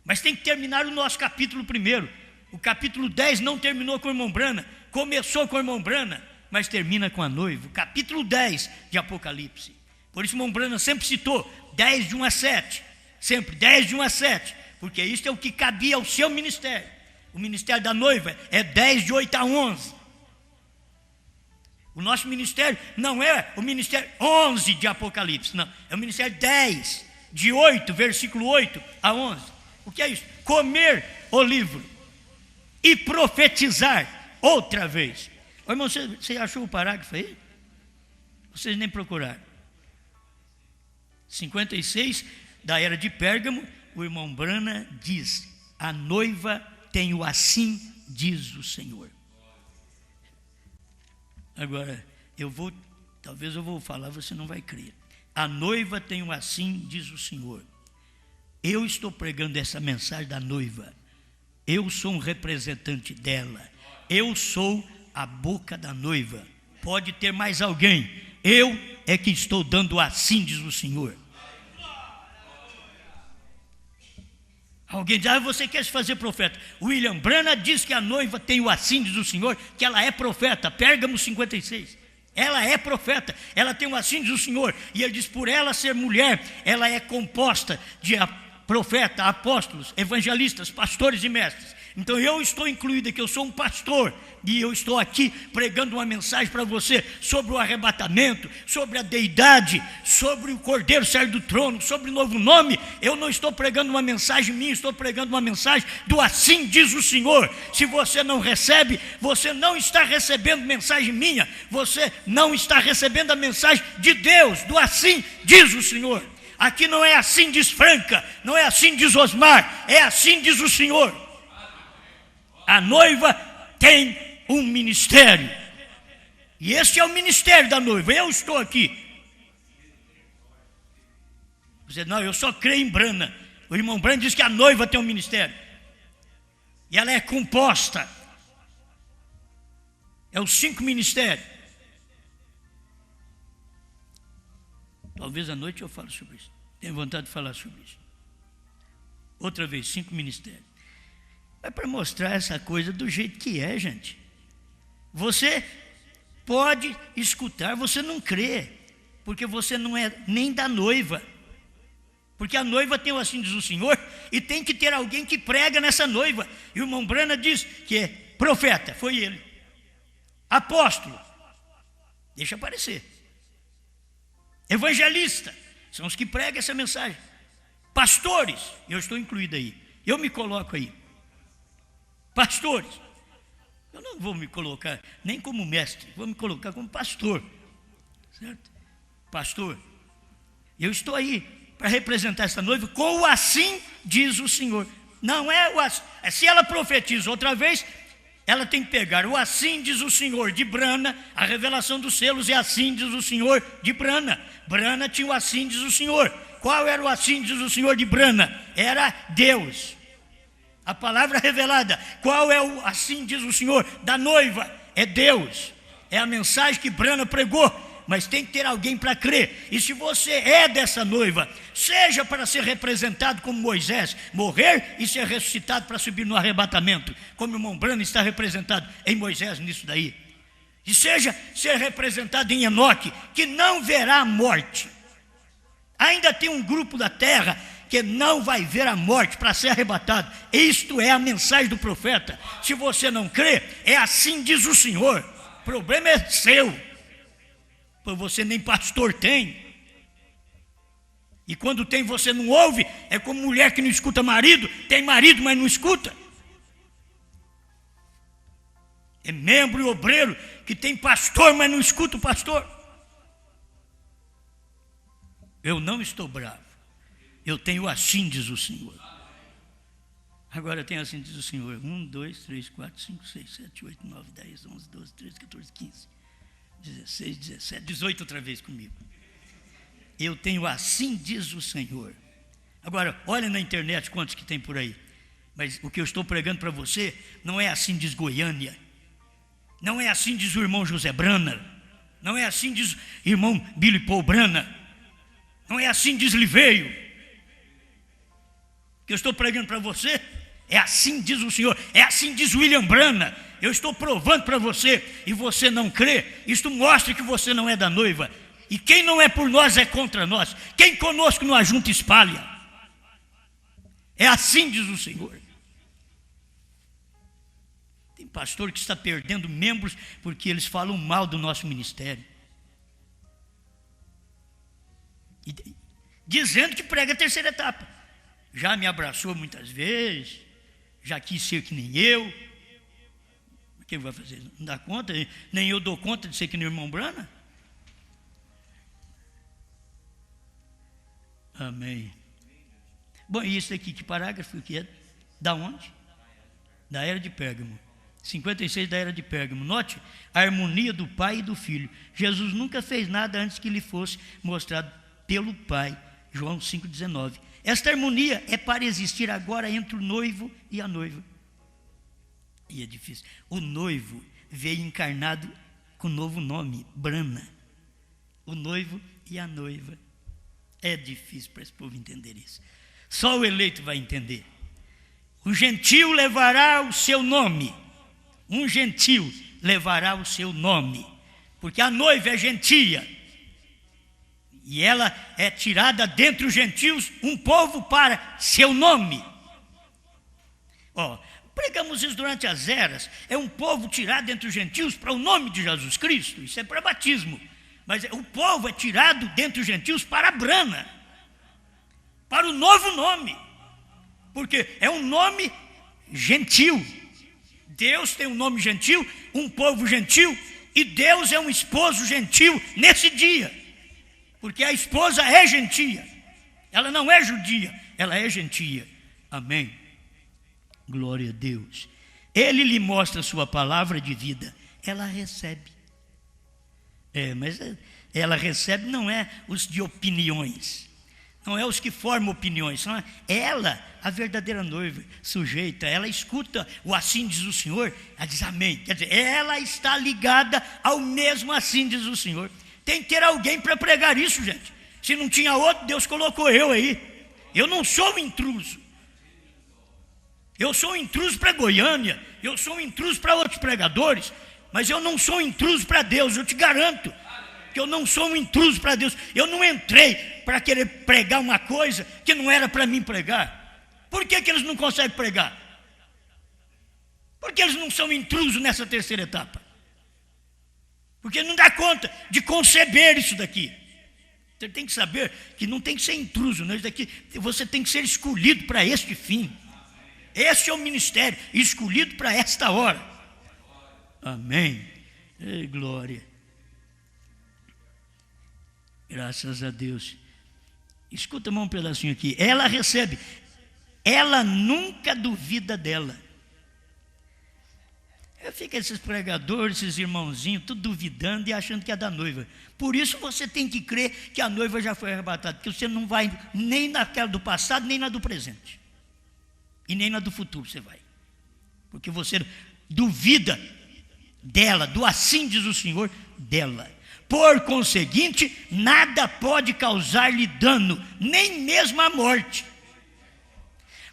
Mas tem que terminar o nosso capítulo primeiro. O capítulo 10 não terminou com o irmão Brana, começou com o irmão Brana, mas termina com a noiva. O capítulo 10 de Apocalipse. Por isso o irmão Brana sempre citou 10 de 1 a 7. Sempre 10 de 1 a 7. Porque isso é o que cabia ao seu ministério. O ministério da noiva é 10 de 8 a 11. O nosso ministério não é o ministério 11 de Apocalipse, não. É o ministério 10, de 8, versículo 8 a 11. O que é isso? Comer o livro e profetizar outra vez. Ô, irmão, você achou o parágrafo aí? Vocês nem procuraram. 56 da era de Pérgamo, o irmão Brana diz: a noiva tem o assim diz o Senhor. Agora, talvez eu vou falar, você não vai crer. A noiva tem o assim diz o Senhor. Eu estou pregando essa mensagem da noiva. Eu sou um representante dela. Eu sou a boca da noiva. Pode ter mais alguém. Eu é que estou dando assim diz o Senhor. Alguém diz: você quer se fazer profeta? William Brana diz que a noiva tem o assim diz o Senhor, que ela é profeta. Pérgamo 56. Ela é profeta, ela tem o assim diz o Senhor. E ele diz: por ela ser mulher, ela é composta de profeta, apóstolos, evangelistas, pastores e mestres. Então eu estou incluído aqui, eu sou um pastor, e eu estou aqui pregando uma mensagem para você sobre o arrebatamento, sobre a deidade, sobre o Cordeiro sair do trono, sobre o novo nome. Eu não estou pregando uma mensagem minha, estou pregando uma mensagem do assim diz o Senhor. Se você não recebe, você não está recebendo mensagem minha, você não está recebendo a mensagem de Deus, do assim diz o Senhor. Aqui não é assim diz Franca, não é assim diz Osmar, é assim diz o Senhor. A noiva tem um ministério, e esse é o ministério da noiva. Eu estou aqui. Você não, eu só creio em Brana. O irmão Brana diz que a noiva tem um ministério, e ela é composta. É os 5 ministérios. Talvez à noite eu fale sobre isso. Tenho vontade de falar sobre isso. Outra vez, 5 ministérios. É para mostrar essa coisa do jeito que é, gente. Você pode escutar, você não crê, porque você não é nem da noiva. Porque a noiva tem o assim diz o Senhor, e tem que ter alguém que prega nessa noiva. E o irmão Brana diz que é profeta, foi ele. Apóstolo, deixa aparecer. Evangelista, são os que pregam essa mensagem. Pastores, eu estou incluído aí, eu me coloco aí. Pastores, eu não vou me colocar nem como mestre, vou me colocar como pastor, certo? Pastor, eu estou aí para representar essa noiva com o assim diz o Senhor. Não é o assim. Se ela profetiza outra vez, ela tem que pegar o assim diz o Senhor de Brana, a revelação dos selos é assim diz o Senhor de Brana. Brana tinha o assim diz o Senhor. Qual era o assim diz o Senhor de Brana? Era Deus. A palavra revelada. Qual é o assim diz o Senhor da noiva? É Deus. É a mensagem que Brana pregou. Mas tem que ter alguém para crer. E se você é dessa noiva, seja para ser representado como Moisés, morrer e ser ressuscitado para subir no arrebatamento, como o irmão Brana está representado em Moisés nisso daí. E seja ser representado em Enoque, que não verá a morte. Ainda tem um grupo da terra que não vai ver a morte para ser arrebatado. Isto é a mensagem do profeta. Se você não crê, é assim diz o Senhor. O problema é seu. Pois você nem pastor tem. E quando tem você não ouve. É como mulher que não escuta marido. Tem marido, mas não escuta. É membro e obreiro que tem pastor, mas não escuta o pastor. Eu não estou bravo. Eu tenho assim diz o Senhor. Agora tem assim diz o Senhor. 1, 2, 3, 4, 5, 6, 7, 8, 9, 10, 11, 12, 13, 14, 15, 16, 17, 18 outra vez comigo. Eu tenho assim diz o Senhor. Agora, olha na internet quantos que tem por aí. Mas o que eu estou pregando para você não é assim diz Goiânia. Não é assim diz o irmão José Brana. Não é assim diz o irmão Billy Paul Brana. Não é assim diz Liveio. O que eu estou pregando para você é assim diz o Senhor. É assim diz William Brana. Eu estou provando para você e você não crê. Isto mostra que você não é da noiva. E quem não é por nós é contra nós. Quem conosco não ajunta espalha. É assim diz o Senhor. Tem pastor que está perdendo membros porque eles falam mal do nosso ministério. Dizendo que prega a terceira etapa. Já me abraçou muitas vezes. Já quis ser que nem eu. Quem vai fazer? Não dá conta? Nem eu dou conta de ser que nem o irmão Brana? Amém. Bom, e isso aqui, que parágrafo que é? Da onde? Da era de Pérgamo. 56 da era de Pérgamo. Note a harmonia do Pai e do Filho. Jesus nunca fez nada antes que lhe fosse mostrado pelo Pai. João 5,19. Esta harmonia é para existir agora entre o noivo e a noiva. E é difícil. O noivo veio encarnado com um novo nome, Brana. O noivo e a noiva. É difícil para esse povo entender isso. Só o eleito vai entender. O gentil levará o seu nome. Um gentil levará o seu nome. Porque a noiva é gentia. E ela é tirada dentre os gentios, um povo para seu nome. Pregamos isso durante as eras. É um povo tirado dentre os gentios para o nome de Jesus Cristo. Isso é para batismo. Mas o povo é tirado dentre os gentios para a Brana. Para o novo nome. Porque é um nome gentil. Deus tem um nome gentil, um povo gentil, e Deus é um esposo gentil nesse dia. Porque a esposa é gentia. Ela não é judia, ela é gentia. Amém. Glória a Deus. Ele lhe mostra a sua palavra de vida. Ela recebe. Mas ela recebe não é os de opiniões. Não é os que formam opiniões. São ela, a verdadeira noiva, sujeita. Ela escuta o assim diz o Senhor. Ela diz amém. Quer dizer, ela está ligada ao mesmo assim diz o Senhor. Tem que ter alguém para pregar isso, gente. Se não tinha outro, Deus colocou eu aí. Eu não sou um intruso. Eu sou um intruso para Goiânia. Eu sou um intruso para outros pregadores. Mas eu não sou um intruso para Deus, eu te garanto. Que eu não sou um intruso para Deus. Eu não entrei para querer pregar uma coisa que não era para mim pregar. Por que eles não conseguem pregar? Porque eles não são intrusos nessa terceira etapa. Porque não dá conta de conceber isso daqui. Você tem que saber que não tem que ser intruso, não. Isso daqui, você tem que ser escolhido para este fim. Esse é o ministério, escolhido para esta hora. Amém. Ei, glória. Graças a Deus. Escuta um pedacinho aqui. Ela recebe. ela nunca duvida dela. Fica esses pregadores, esses irmãozinhos, tudo duvidando e achando que é da noiva. Por isso você tem que crer que a noiva já foi arrebatada, porque você não vai nem naquela do passado, nem na do presente. E nem na do futuro você vai. Porque você duvida dela, do assim diz o Senhor, dela. Por conseguinte, nada pode causar-lhe dano, nem mesmo a morte.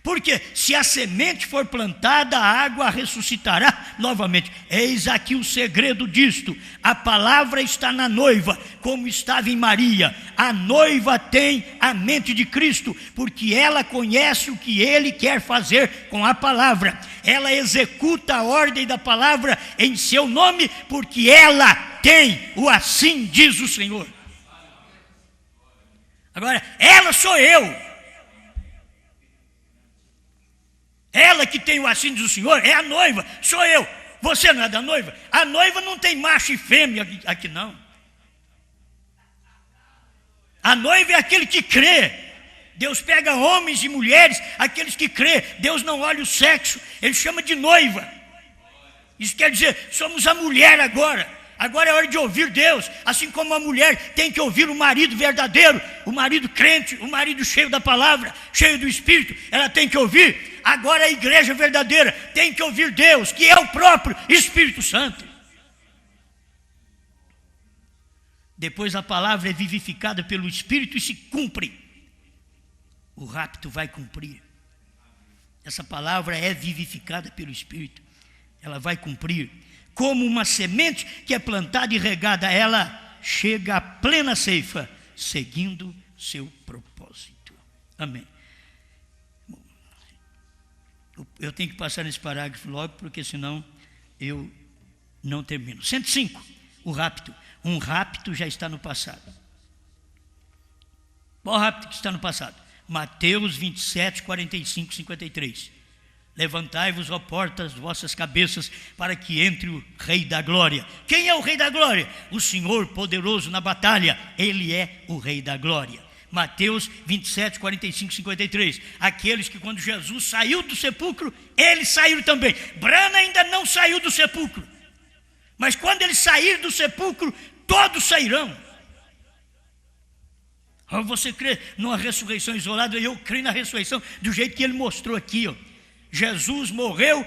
Porque se a semente for plantada, a água a ressuscitará novamente. Eis aqui o segredo disto. A palavra está na noiva, como estava em Maria. A noiva tem a mente de Cristo, porque ela conhece o que ele quer fazer com a palavra. Ela executa a ordem da palavra em seu nome, porque ela tem o assim diz o Senhor. Agora, ela sou eu. Ela que tem o assim diz o Senhor é a noiva, sou eu. Você não é da noiva? A noiva não tem macho e fêmea aqui não. A noiva é aquele que crê. Deus pega homens e mulheres, aqueles que crê. Deus não olha o sexo, ele chama de noiva. Isso quer dizer, somos a mulher agora. Agora é hora de ouvir Deus, assim como a mulher tem que ouvir o marido verdadeiro, o marido crente, o marido cheio da palavra, cheio do Espírito, ela tem que ouvir. Agora a igreja verdadeira tem que ouvir Deus, que é o próprio Espírito Santo. Depois a palavra é vivificada pelo Espírito e se cumpre. O rapto vai cumprir. Essa palavra é vivificada pelo Espírito, ela vai cumprir. Como uma semente que é plantada e regada, ela chega à plena ceifa, seguindo seu propósito. Amém. Eu tenho que passar nesse parágrafo logo, porque senão eu não termino. 105, o rapto. Um rapto já está no passado. Qual rapto que está no passado? Mateus 27, 45, 53. Levantai-vos, ó portas, vossas cabeças, para que entre o Rei da Glória. Quem é o Rei da Glória? O Senhor poderoso na batalha. Ele é o Rei da Glória. Mateus 27, 45, 53. Aqueles que quando Jesus saiu do sepulcro, eles saíram também. Brana ainda não saiu do sepulcro. Mas quando ele sair do sepulcro, todos sairão. Você crê numa ressurreição isolada? Eu creio na ressurreição do jeito que ele mostrou aqui, ó. Jesus morreu,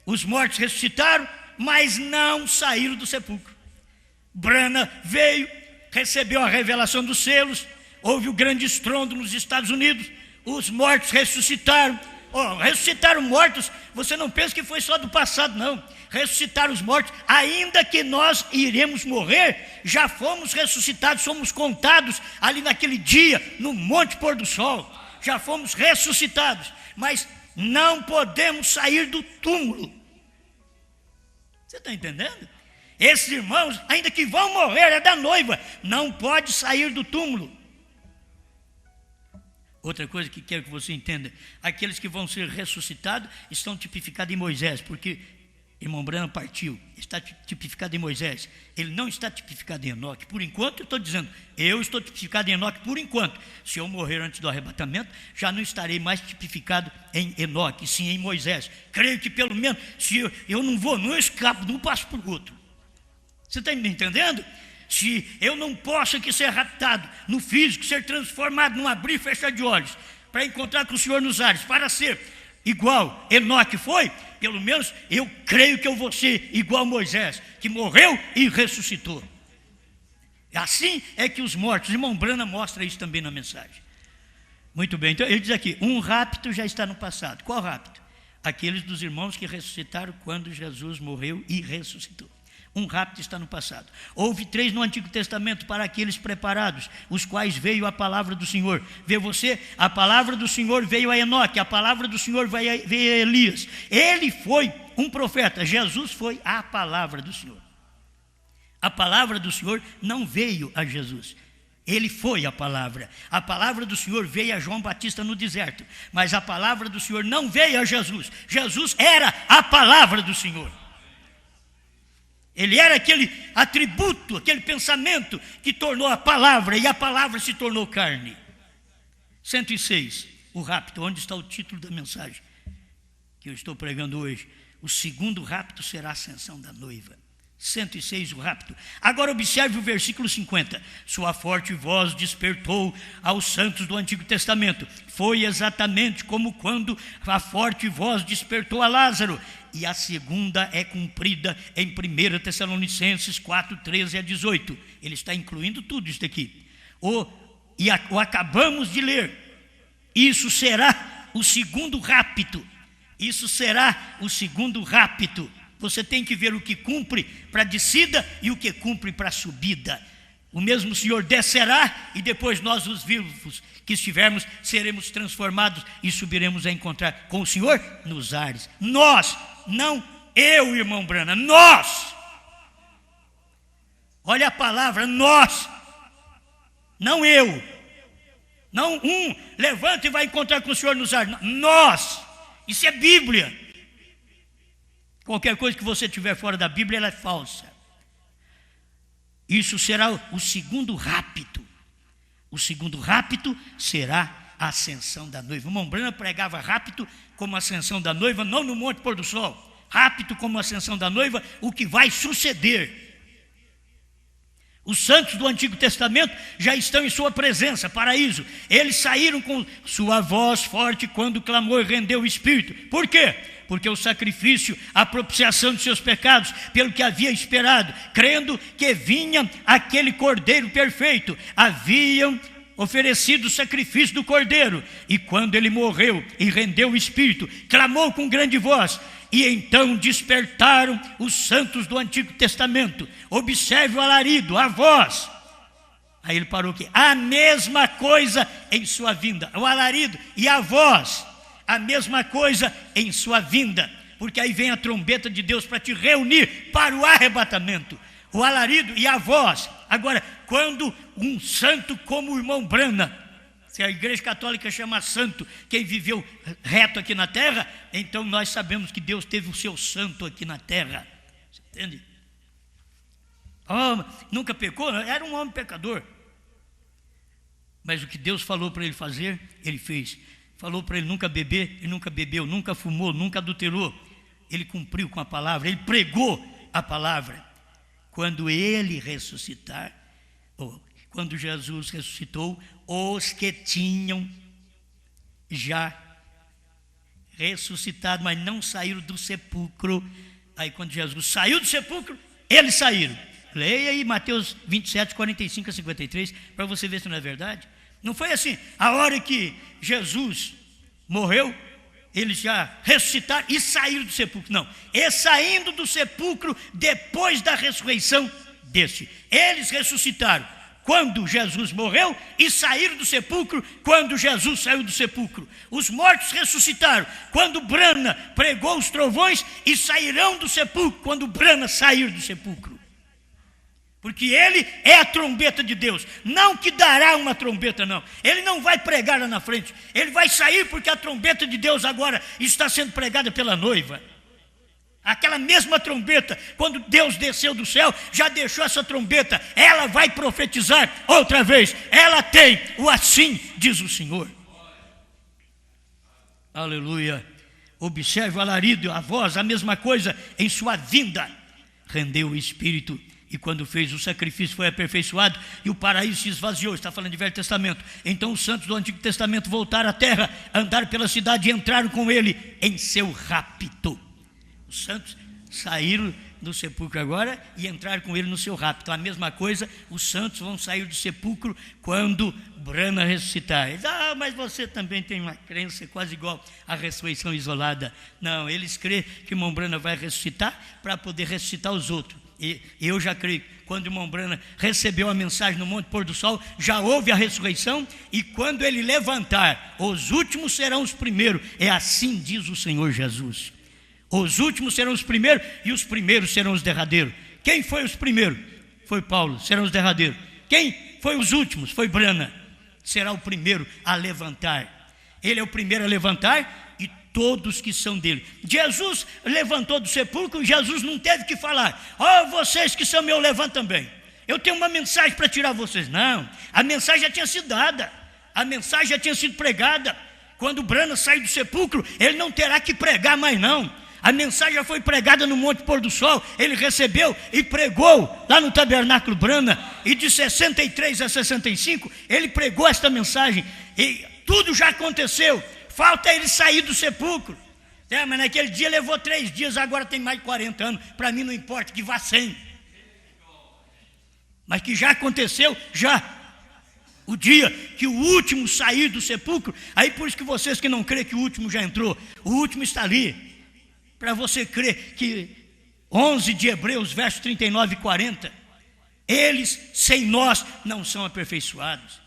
os mortos ressuscitaram, mas não saíram do sepulcro. Brana veio, recebeu a revelação dos selos, houve o grande estrondo nos Estados Unidos, os mortos ressuscitaram. Ressuscitaram mortos, você não pensa que foi só do passado, não. Ressuscitaram os mortos, ainda que nós iremos morrer, já fomos ressuscitados, somos contados ali naquele dia, no Monte Pôr do Sol. Já fomos ressuscitados, mas não podemos sair do túmulo. Você está entendendo? Esses irmãos, ainda que vão morrer, é da noiva, não pode sair do túmulo. Outra coisa que quero que você entenda, aqueles que vão ser ressuscitados estão tipificados em Moisés, porque irmão Branham partiu, está tipificado em Moisés, ele não está tipificado em Enoque. Por enquanto eu estou dizendo, eu estou tipificado em Enoque por enquanto. Se eu morrer antes do arrebatamento, já não estarei mais tipificado em Enoque, sim em Moisés. Creio que pelo menos, se eu não escapo de um passo para o outro. Você está me entendendo? Se eu não posso aqui ser raptado no físico, ser transformado num abrir e fechar de olhos, para encontrar com o Senhor nos ares, para ser igual Enoque foi, pelo menos eu creio que eu vou ser igual Moisés, que morreu e ressuscitou. Assim é que os mortos, o irmão Brana mostra isso também na mensagem. Muito bem, então ele diz aqui, um rapto já está no passado. Qual rapto? Aqueles dos irmãos que ressuscitaram quando Jesus morreu e ressuscitou. Um rapto está no passado. Houve 3 no Antigo Testamento para aqueles preparados, os quais veio a palavra do Senhor. Vê você? A palavra do Senhor veio a Enoque, a palavra do Senhor veio a Elias. Ele foi um profeta, Jesus foi a palavra do Senhor. A palavra do Senhor não veio a Jesus, ele foi a palavra. A palavra do Senhor veio a João Batista no deserto, mas a palavra do Senhor não veio a Jesus. Jesus era a palavra do Senhor. Ele era aquele atributo, aquele pensamento que tornou a palavra, e a palavra se tornou carne. 106, o rapto. Onde está o título da mensagem que eu estou pregando hoje? O segundo rapto será a ascensão da noiva. 106, o rapto. Agora observe o versículo 50. Sua forte voz despertou aos santos do Antigo Testamento. Foi exatamente como quando a forte voz despertou a Lázaro. E a segunda é cumprida em 1 Tessalonicenses 4, 13 a 18. Ele está incluindo tudo isso daqui. O acabamos de ler. Isso será o segundo rapto. Isso será o segundo rapto. Você tem que ver o que cumpre para a descida e o que cumpre para a subida. O mesmo Senhor descerá e depois nós, os vivos que estivermos, seremos transformados e subiremos a encontrar com o Senhor nos ares. Nós, não eu, irmão Brana, nós. Olha a palavra, nós. Não eu. Não levanta e vai encontrar com o Senhor nos ares. Nós. Isso é Bíblia. Qualquer coisa que você tiver fora da Bíblia, ela é falsa. Isso será o segundo rapto. O segundo rapto será a ascensão da noiva. O irmão Branham pregava rapto como ascensão da noiva, não no Monte Pôr do Sol. Rapto como ascensão da noiva, o que vai suceder. Os santos do Antigo Testamento já estão em sua presença, paraíso. Eles saíram com sua voz forte quando clamou e rendeu o Espírito. Por quê? Porque o sacrifício, a propiciação de seus pecados, pelo que havia esperado, crendo que vinha aquele Cordeiro perfeito, haviam oferecido o sacrifício do Cordeiro. E quando ele morreu e rendeu o Espírito, clamou com grande voz. E então despertaram os santos do Antigo Testamento. Observe o alarido, a voz. Aí ele parou aqui. A mesma coisa em sua vinda. O alarido e a voz. A mesma coisa em sua vinda. Porque aí vem a trombeta de Deus para te reunir para o arrebatamento. O alarido e a voz. Agora, quando um santo como o irmão Brana, se a Igreja Católica chama santo quem viveu reto aqui na terra, então nós sabemos que Deus teve o seu santo aqui na terra. Você entende? Oh, nunca pecou? Era um homem pecador. Mas o que Deus falou para ele fazer, ele fez. Falou para ele nunca beber, ele nunca bebeu, nunca fumou, nunca adulterou. Ele cumpriu com a palavra, ele pregou a palavra. Quando ele ressuscitar, quando Jesus ressuscitou, os que tinham já ressuscitado, mas não saíram do sepulcro. Aí quando Jesus saiu do sepulcro, eles saíram. Leia aí Mateus 27, 45 a 53, para você ver se não é verdade. Não foi assim, a hora que Jesus morreu, eles já ressuscitaram e saíram do sepulcro. Não, e saindo do sepulcro depois da ressurreição deste. Eles ressuscitaram quando Jesus morreu e saíram do sepulcro quando Jesus saiu do sepulcro. Os mortos ressuscitaram quando Brana pregou os trovões e sairão do sepulcro quando Brana sair do sepulcro. Porque ele é a trombeta de Deus. Não que dará uma trombeta, não. Ele não vai pregar lá na frente. Ele vai sair porque a trombeta de Deus agora está sendo pregada pela noiva. Aquela mesma trombeta, quando Deus desceu do céu, já deixou essa trombeta. Ela vai profetizar outra vez. Ela tem o assim, diz o Senhor. Aleluia. Observe o alarido, a voz, a mesma coisa em sua vinda. Rendeu o Espírito. E quando fez o sacrifício foi aperfeiçoado e o paraíso se esvaziou. Está falando de Velho Testamento. Então os santos do Antigo Testamento voltaram à terra, andaram pela cidade e entraram com ele em seu rapto. Os santos saíram do sepulcro agora e entraram com ele no seu rapto. A mesma coisa, os santos vão sair do sepulcro quando Brana ressuscitar. Eles, mas você também tem uma crença quase igual à ressurreição isolada. Não, eles creem que o irmão Brana vai ressuscitar para poder ressuscitar os outros. E eu já creio, quando o irmão Brana recebeu a mensagem no Monte Pôr do Sol, já houve a ressurreição, e quando ele levantar, os últimos serão os primeiros. É assim diz o Senhor Jesus. Os últimos serão os primeiros e os primeiros serão os derradeiros. Quem foi os primeiros? Foi Paulo, serão os derradeiros. Quem foi os últimos? Foi Brana, será o primeiro a levantar. Ele é o primeiro a levantar e todos que são dele. Jesus levantou do sepulcro e Jesus não teve que falar: vocês que são meus, levantam também. Eu tenho uma mensagem para tirar vocês. Não, a mensagem já tinha sido dada, a mensagem já tinha sido pregada. Quando Branham sair do sepulcro, ele não terá que pregar mais não. A mensagem já foi pregada no Monte Pôr do Sol. Ele recebeu e pregou lá no Tabernáculo Branham. E de 63 a 65, ele pregou esta mensagem. E tudo já aconteceu. Falta ele sair do sepulcro. Mas naquele dia levou 3 dias, agora tem mais de 40 anos. Para mim não importa que vá 100. Mas que já aconteceu, já. O dia que o último sair do sepulcro, aí por isso que vocês que não creem que o último já entrou, o último está ali. Para você crer que 11 de Hebreus, versos 39 e 40, eles sem nós não são aperfeiçoados.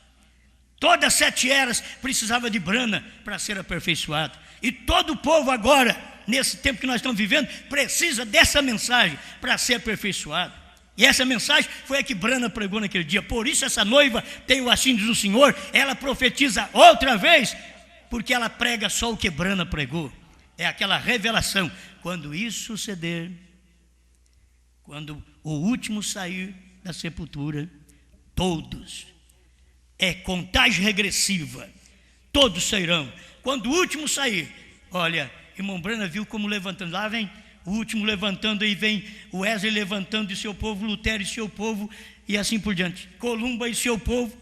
Todas as 7 eras precisava de Branham para ser aperfeiçoado. E todo o povo agora, nesse tempo que nós estamos vivendo, precisa dessa mensagem para ser aperfeiçoado. E essa mensagem foi a que Branham pregou naquele dia. Por isso essa noiva tem o assim diz o Senhor, ela profetiza outra vez, porque ela prega só o que Branham pregou. É aquela revelação. Quando isso suceder, quando o último sair da sepultura, todos, é contagem regressiva, todos sairão. Quando o último sair, olha, irmão Branham viu como levantando, lá vem o último levantando, aí vem o Wesley levantando e seu povo, Lutero e seu povo, e assim por diante. Columba e seu povo,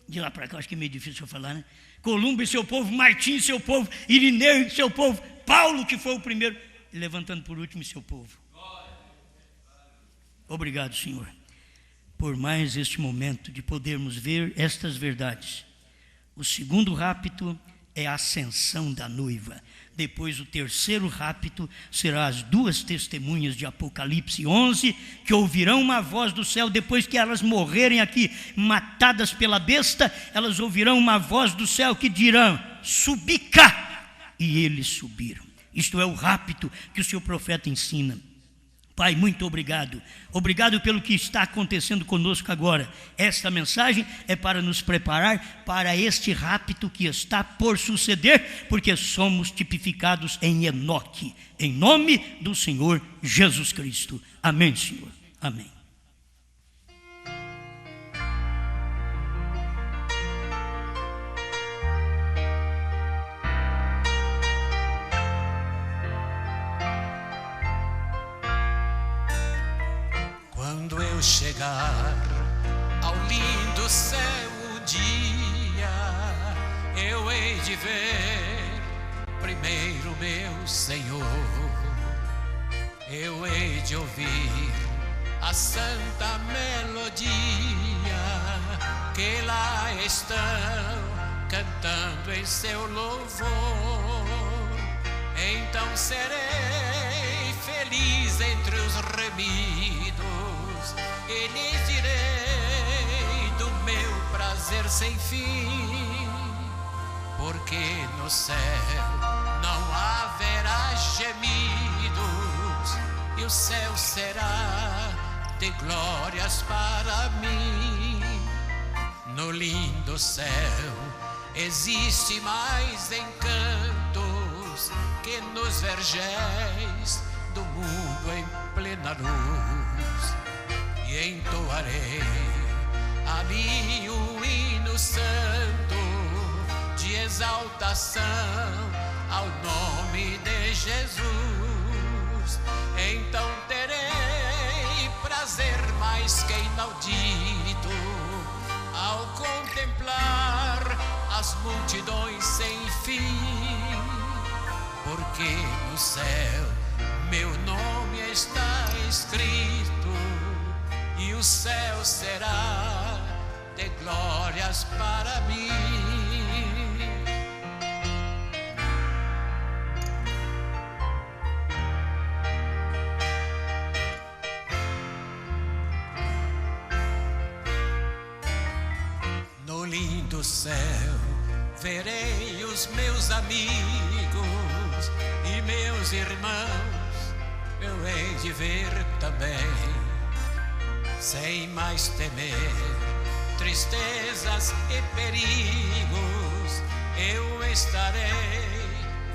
de lá para cá, acho que é meio difícil eu falar, né? Columba e seu povo, Martim e seu povo, Irineu e seu povo, Paulo que foi o primeiro, e levantando por último e seu povo. Obrigado, Senhor, por mais este momento de podermos ver estas verdades. O segundo rapto é a ascensão da noiva. Depois o terceiro rapto será as 2 testemunhas de Apocalipse 11, que ouvirão uma voz do céu, depois que elas morrerem aqui, matadas pela besta, elas ouvirão uma voz do céu que dirão, subi cá, e eles subiram. Isto é o rapto que o seu profeta ensina. Pai, muito obrigado. Obrigado pelo que está acontecendo conosco agora. Esta mensagem é para nos preparar para este rapto que está por suceder, porque somos tipificados em Enoque, em nome do Senhor Jesus Cristo. Amém, Senhor. Amém. Quando eu chegar ao lindo céu um dia, eu hei de ver primeiro meu Senhor. Eu hei de ouvir a santa melodia que lá estão cantando em seu louvor. Então serei feliz entre os remidos e lhes direi do meu prazer sem fim, porque no céu não haverá gemidos e o céu será de glórias para mim. No lindo céu existe mais encantos que nos vergéis do mundo em plena luz. E entoarei ali um hino santo de exaltação ao nome de Jesus. Então terei prazer mais que inaudito ao contemplar as multidões sem fim, porque no céu meu nome está escrito e o céu será de glórias para mim. No lindo céu verei os meus amigos e meus irmãos, eu hei de ver também. Sem mais temer tristezas e perigos, eu estarei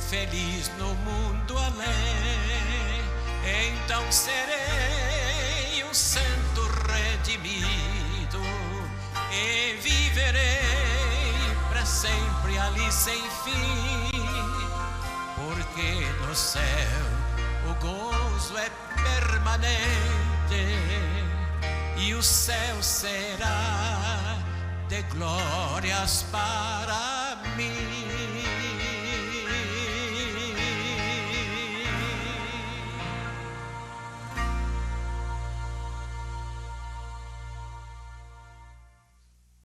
feliz no mundo além. Então serei um santo redimido e viverei para sempre vale sem fim, porque no céu o gozo é permanente e o céu será de glórias para mim.